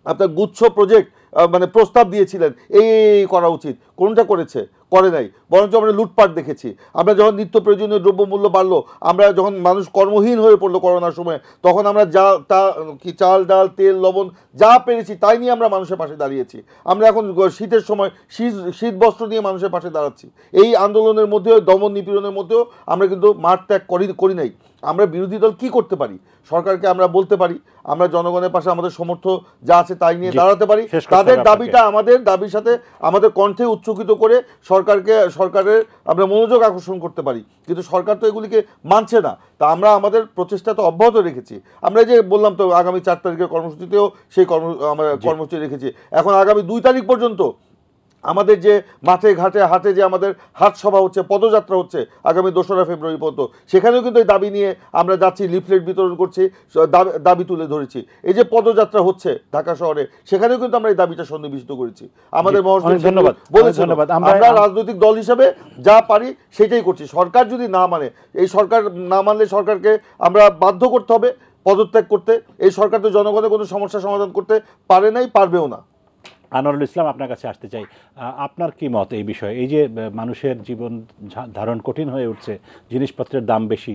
আপনার গুচ্ছ প্রজেক্ট মানে প্রস্তাব দিয়েছিলেন, এই করা উচিত, কোনটা করেছে? করে নাই। বরঞ্চ আমরা লুটপাট দেখেছি। আমরা যখন নিত্য প্রয়োজনীয় দ্রব্যমূল্য বাড়লো, আমরা যখন মানুষ কর্মহীন হয়ে পড়লো করোনার সময়, তখন আমরা চাল, ডাল, তেল, লবণ যা পেরেছি তাই নিয়ে আমরা মানুষের পাশে দাঁড়িয়েছি। আমরা এখন শীতের সময় শীত বস্ত্র নিয়ে মানুষের পাশে দাঁড়াচ্ছি। এই আন্দোলনের মধ্যেও, দমন নিপীড়নের মধ্যেও আমরা কিন্তু মাঠ ত্যাগ করি নাই। আমরা বিরোধী দল কি করতে পারি? সরকারকে আমরা বলতে পারি, আমরা জনগণের পাশে আমাদের সমর্থ যা আছে তাই নিয়ে দাঁড়াতে পারি। তাদের দাবিটা আমাদের দাবির সাথে আমাদের কণ্ঠে উচ্চকিত করে সরকারের আমরা মনোযোগ আকর্ষণ করতে পারি, কিন্তু সরকার তো এগুলিকে মানছে না। তা আমরা আমাদের প্রচেষ্টা তো অব্যাহত রেখেছি। আমরা যে বললাম তো আগামী 4 তারিখের কর্মসূচিতেও সেই আমরা কর্মসূচি রেখেছি। এখন আগামী 2 তারিখ পর্যন্ত আমাদের যে মাঠে ঘাটে হাটে যে আমাদের হাট সভা হচ্ছে, পদযাত্রা হচ্ছে আগামী 2রা ফেব্রুয়ারি পর্যন্ত, সেখানেও কিন্তু এই দাবি নিয়ে আমরা যাচ্ছি, লিফলেট বিতরণ করছি, দাবি তুলে ধরেছি। এই যে পদযাত্রা হচ্ছে ঢাকা শহরে, সেখানেও কিন্তু আমরা এই দাবিটা সন্নিবেশিত করেছি। আমাদের বলেছেন আমরা রাজনৈতিক দল হিসেবে যা পারি সেটাই করছি। সরকার যদি না মানে, এই সরকার না মানলে সরকারকে আমরা বাধ্য করতে হবে পদত্যাগ করতে। এই সরকার তো জনগণের কোনো সমস্যা সমাধান করতে পারে নাই, পারবেও না। আনোয়ারুল ইসলাম, আপনার কাছে আসতে চাই, আপনার কি মত এই বিষয়ে? এই যে মানুষের জীবন ধারণ কঠিন হয়ে উঠছে, জিনিসপত্রের দাম বেশি,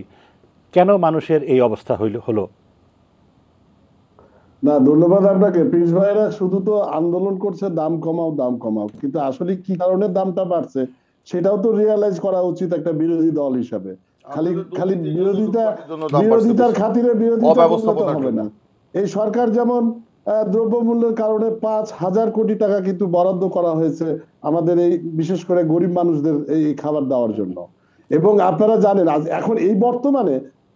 কেন মানুষের এই অবস্থা হলো? না, ধন্যবাদ আপনাকে। প্রিন্স ভাইরা শুধু তো আন্দোলন করছে দাম কমাও দাম কমাও, কিন্তু আসলে কি কারণে দামটা বাড়ছে সেটাও তো রিয়ালাইজ করা উচিত একটা বিরোধী দল হিসাবে। খালি খালি বিরোধিতার খাতিরে বিরোধিতা করলে তো হবে না। এই সরকার যেমন দ্রব্যমূল্যের কারণে 5,000 কোটি টাকা কিন্তু বরাদ্দ করা হয়েছে আমাদের এই বিশেষ করে গরিব মানুষদের এই খাবার দেওয়ার জন্য। এবং আপনারা জানেন এখন এই বর্তমানে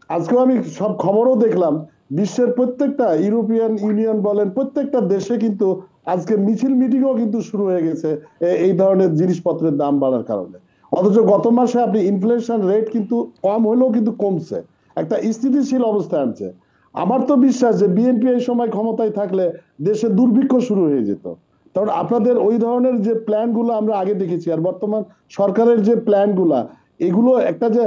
আজকেও আমি সব খবরও দেখলাম, বিশ্বের প্রত্যেকটা ইউরোপিয়ান ইউনিয়ন বলেন প্রত্যেকটা দেশে কিন্তু আজকে মিছিল মিটিংও কিন্তু শুরু হয়ে গেছে এই ধরনের জিনিসপত্রের দাম বাড়ার কারণে। অথচ গত মাসে আপনি ইনফ্লেশন রেট কিন্তু কম হলেও কিন্তু কমছে, একটা স্থিতিশীল অবস্থায় আনছে। আমার তো বিশ্বাস যে বিএনপি এই সময় ক্ষমতায় থাকলে দেশে দুর্ভিক্ষ শুরু হয়ে যেত। কারণ আপনাদের ওই ধরনের যে প্ল্যানগুলো আমরা আগে দেখেছি আর বর্তমান সরকারের যে প্ল্যানগুলা, এগুলো একটা যে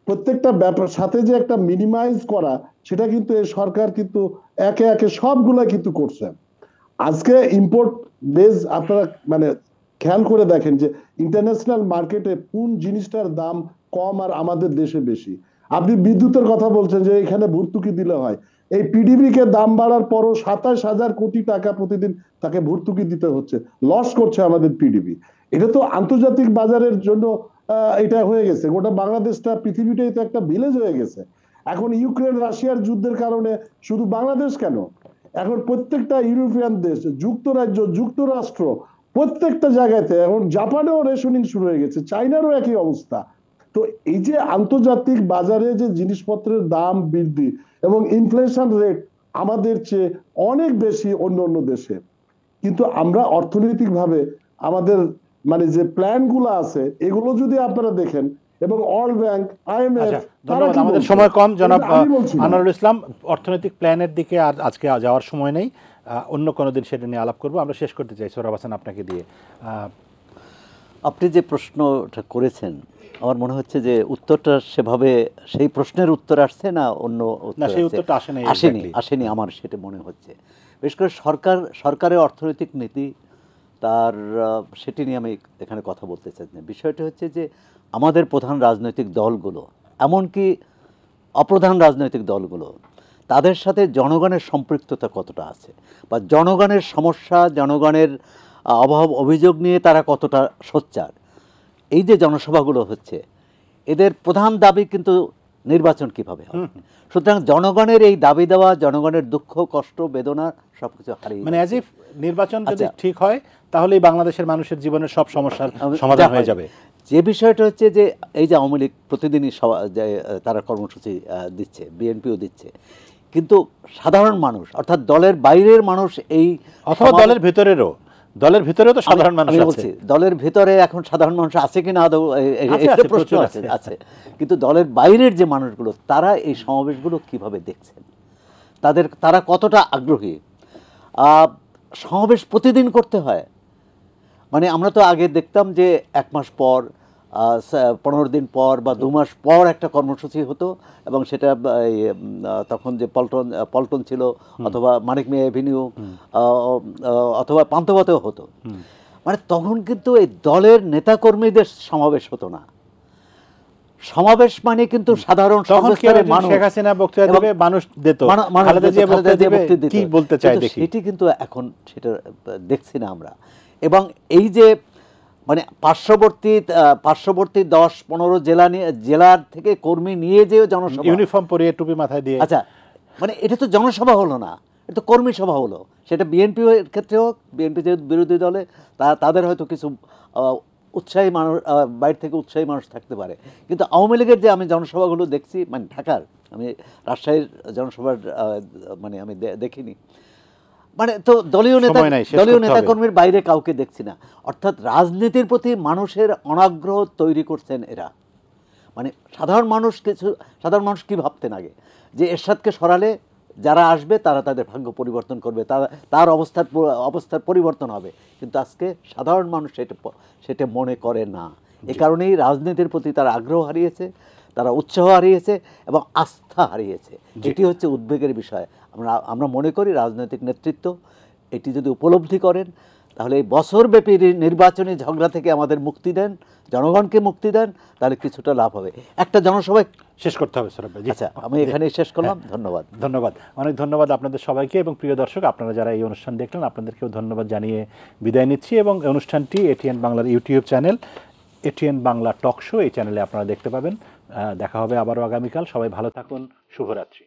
প্রত্যেকটা ব্যাপার সাথে যে একটা মিনিমাইজ করা, সেটা কিন্তু এই সরকার কিন্তু একে একে সবগুলা কিন্তু করছে। আজকে ইম্পোর্ট বেস আপনারা মানে খেয়াল করে দেখেন যে ইন্টারন্যাশনাল মার্কেটে কোন জিনিসটার দাম কম আর আমাদের দেশে বেশি। আপনি বিদ্যুতের কথা বলছেন যে এখানে ভর্তুকি দিলে হয়, এই পিডিবি কে দাম বাড়ার পরও 27,000 কোটি টাকা প্রতিদিন তাকে ভর্তুকি দিতে হচ্ছে, লস করছে আমাদের পিডিবি। এটা তো আন্তর্জাতিক বাজারের জন্য এটা হয়ে গেছে, গোটা বাংলাদেশটা পৃথিবীটাই তো একটা ভিলেজ হয়ে গেছে। এখন ইউক্রেন রাশিয়ার যুদ্ধের কারণে শুধু বাংলাদেশ কেন, এখন প্রত্যেকটা ইউরোপিয়ান দেশ, যুক্তরাজ্য, যুক্তরাষ্ট্র, প্রত্যেকটা জায়গাতে, এখন জাপানেও রেশনিং শুরু হয়ে গেছে, চায়নারও একই অবস্থা। তো এই যে আন্তর্জাতিক বাজারে যে জিনিসপত্রের দাম বৃদ্ধি এবং ইনফ্লেশন রেট আমাদের চেয়ে অনেক বেশি অন্য অন্য দেশে, কিন্তু আমরা অর্থনৈতিকভাবে আমাদের মানে যে প্ল্যান গুলো আছে এগুলো যদি আপনারা দেখেন, এবং ওয়ার্ল্ড ব্যাংক, IMF, ধন্যবাদ। আমাদের সময় কম। জনাব আনোয়ারুল ইসলাম, অর্থনৈতিক প্ল্যানের দিকে আর আজকে যাওয়ার সময় নেই, অন্য কোনো দিন সেটা নিয়ে আলাপ করবো। আমরা শেষ করতে চাই সোহরাব হাসান আপনাকে দিয়ে। আপনি যে প্রশ্নটা করেছেন আমার মনে হচ্ছে যে উত্তরটা সেভাবে সেই প্রশ্নের উত্তর আসছে না, অন্য উত্তরটা আসেনি আমার সেটা মনে হচ্ছে। বিশেষ করে সরকারের অর্থনৈতিক নীতি তার সেটি নিয়ে আমি এখানে কথা বলতে চাই না। বিষয়টা হচ্ছে যে আমাদের প্রধান রাজনৈতিক দলগুলো, এমনকি অপ্রধান রাজনৈতিক দলগুলো, তাদের সাথে জনগণের সম্পৃক্ততা কতটা আছে, বা জনগণের সমস্যা, জনগণের অভাব অভিযোগ নিয়ে তারা কতটা সোচ্চার। এই যে জনসভাগুলো হচ্ছে, এদের প্রধান দাবি কিন্তু নির্বাচন কিভাবে হবে। সুতরাং জনগণের এই দাবি দেওয়া, জনগণের দুঃখ কষ্ট বেদনা সবকিছু হারিয়ে, মানে অ্যাজ ইফ নির্বাচন যদি ঠিক হয় তাহলেই বাংলাদেশের মানুষের জীবনের সব সমস্যার সমাধান হয়ে যাবে। যে বিষয়টা হচ্ছে যে এই যে আওয়ামী লীগ প্রতিদিনই তারা কর্মসূচি দিচ্ছে, বিএনপিও দিচ্ছে, কিন্তু সাধারণ মানুষ অর্থাৎ দলের বাইরের মানুষ এই, অথবা দলের ভিতরেও তো সাধারণ মানুষ আছে। দলের ভিতরে এখন সাধারণ মানুষ আছে কিনা আদৌ একটা প্রশ্ন আছে, কিন্তু দলের বাইরের যে মানুষগুলো তারা এই সমাবেশগুলো কিভাবে দেখছেন, তারা কতটা আগ্রহী। সমাবেশ প্রতিদিন করতে হয়, মানে আমরা তো আগে দেখতাম যে 1 মাস পর, 15 দিন পর বা 2 মাস পর একটা কর্মসূচি হতো, এবং সেটা তখন যে পল্টন ছিল অথবা মানিক মিয়া এভিনিউ অথবা পান্থপথেও হতো। মানে তখন কিন্তু এই দলের নেতাকর্মীদের সমাবেশ হতো না। সমাবেশ মানে কিন্তু সাধারণ সেটি কিন্তু এখন সেটা দেখছি না আমরা। এবং এই যে মানে পার্শ্ববর্তী 10-15 জেলার থেকে কর্মী নিয়ে যে জনসভা, ইউনিফর্ম পরিয়ে টুপি মাথায় দিয়ে, আচ্ছা, মানে এটা তো জনসভা হলো না, এটা তো কর্মী সভা হলো। সেটা বিএনপি ক্ষেত্রে হোক, বিএনপি যেহেতু বিরোধী দলে তাদের হয়তো কিছু উৎসাহী মানুষ, বাইরে থেকে উৎসাহী মানুষ থাকতে পারে, কিন্তু আওয়ামী লীগের যে আমি জনসভাগুলো দেখছি, মানে ঢাকার, আমি রাজশাহীর জনসভার মানে আমি দেখিনি, মানে তো দলীয় নেতাকর্মীর বাইরে কাউকে দেখছি না। অর্থাৎ রাজনীতির প্রতি মানুষের অনাগ্রহ তৈরি করছেন এরা। মানে সাধারণ মানুষ কি ভাবতেন আগে, যে এরশাদকে সরালে যারা আসবে তারা তাদের ভাগ্য পরিবর্তন করবে, তার অবস্থার পরিবর্তন হবে, কিন্তু আজকে সাধারণ মানুষ সেটা মনে করে না। এ কারণেই রাজনীতির প্রতি তারা আগ্রহ হারিয়েছে, তারা উৎসাহ হারিয়েছে এবং আস্থা হারিয়েছে। এটি হচ্ছে উদ্বেগের বিষয়। আমরা মনে করি রাজনৈতিক নেতৃত্ব এটি যদি উপলব্ধি করেন, তাহলে এই বছরব্যাপী নির্বাচনী ঝগড়া থেকে আমাদের মুক্তি দেন, জনগণকে মুক্তি দেন, তাহলে কিছুটা লাভ হবে। একটা জনসভায় শেষ করতে হবে সৌরভ ভাই। জি। আচ্ছা, আমি এখানেই শেষ করলাম। ধন্যবাদ। ধন্যবাদ, অনেক ধন্যবাদ আপনাদের সবাইকে। এবং প্রিয় দর্শক, আপনারা যারা এই অনুষ্ঠান দেখলেন আপনাদেরকেও ধন্যবাদ জানিয়ে বিদায় নিচ্ছি। এবং এই অনুষ্ঠানটি এটিএন বাংলার YouTube channel ATN Bangla talk show, এই চ্যানেলে আপনারা দেখতে পাবেন। দেখা হবে আবারও আগামীকাল। সবাই ভালো থাকুন, শুভরাত্রি।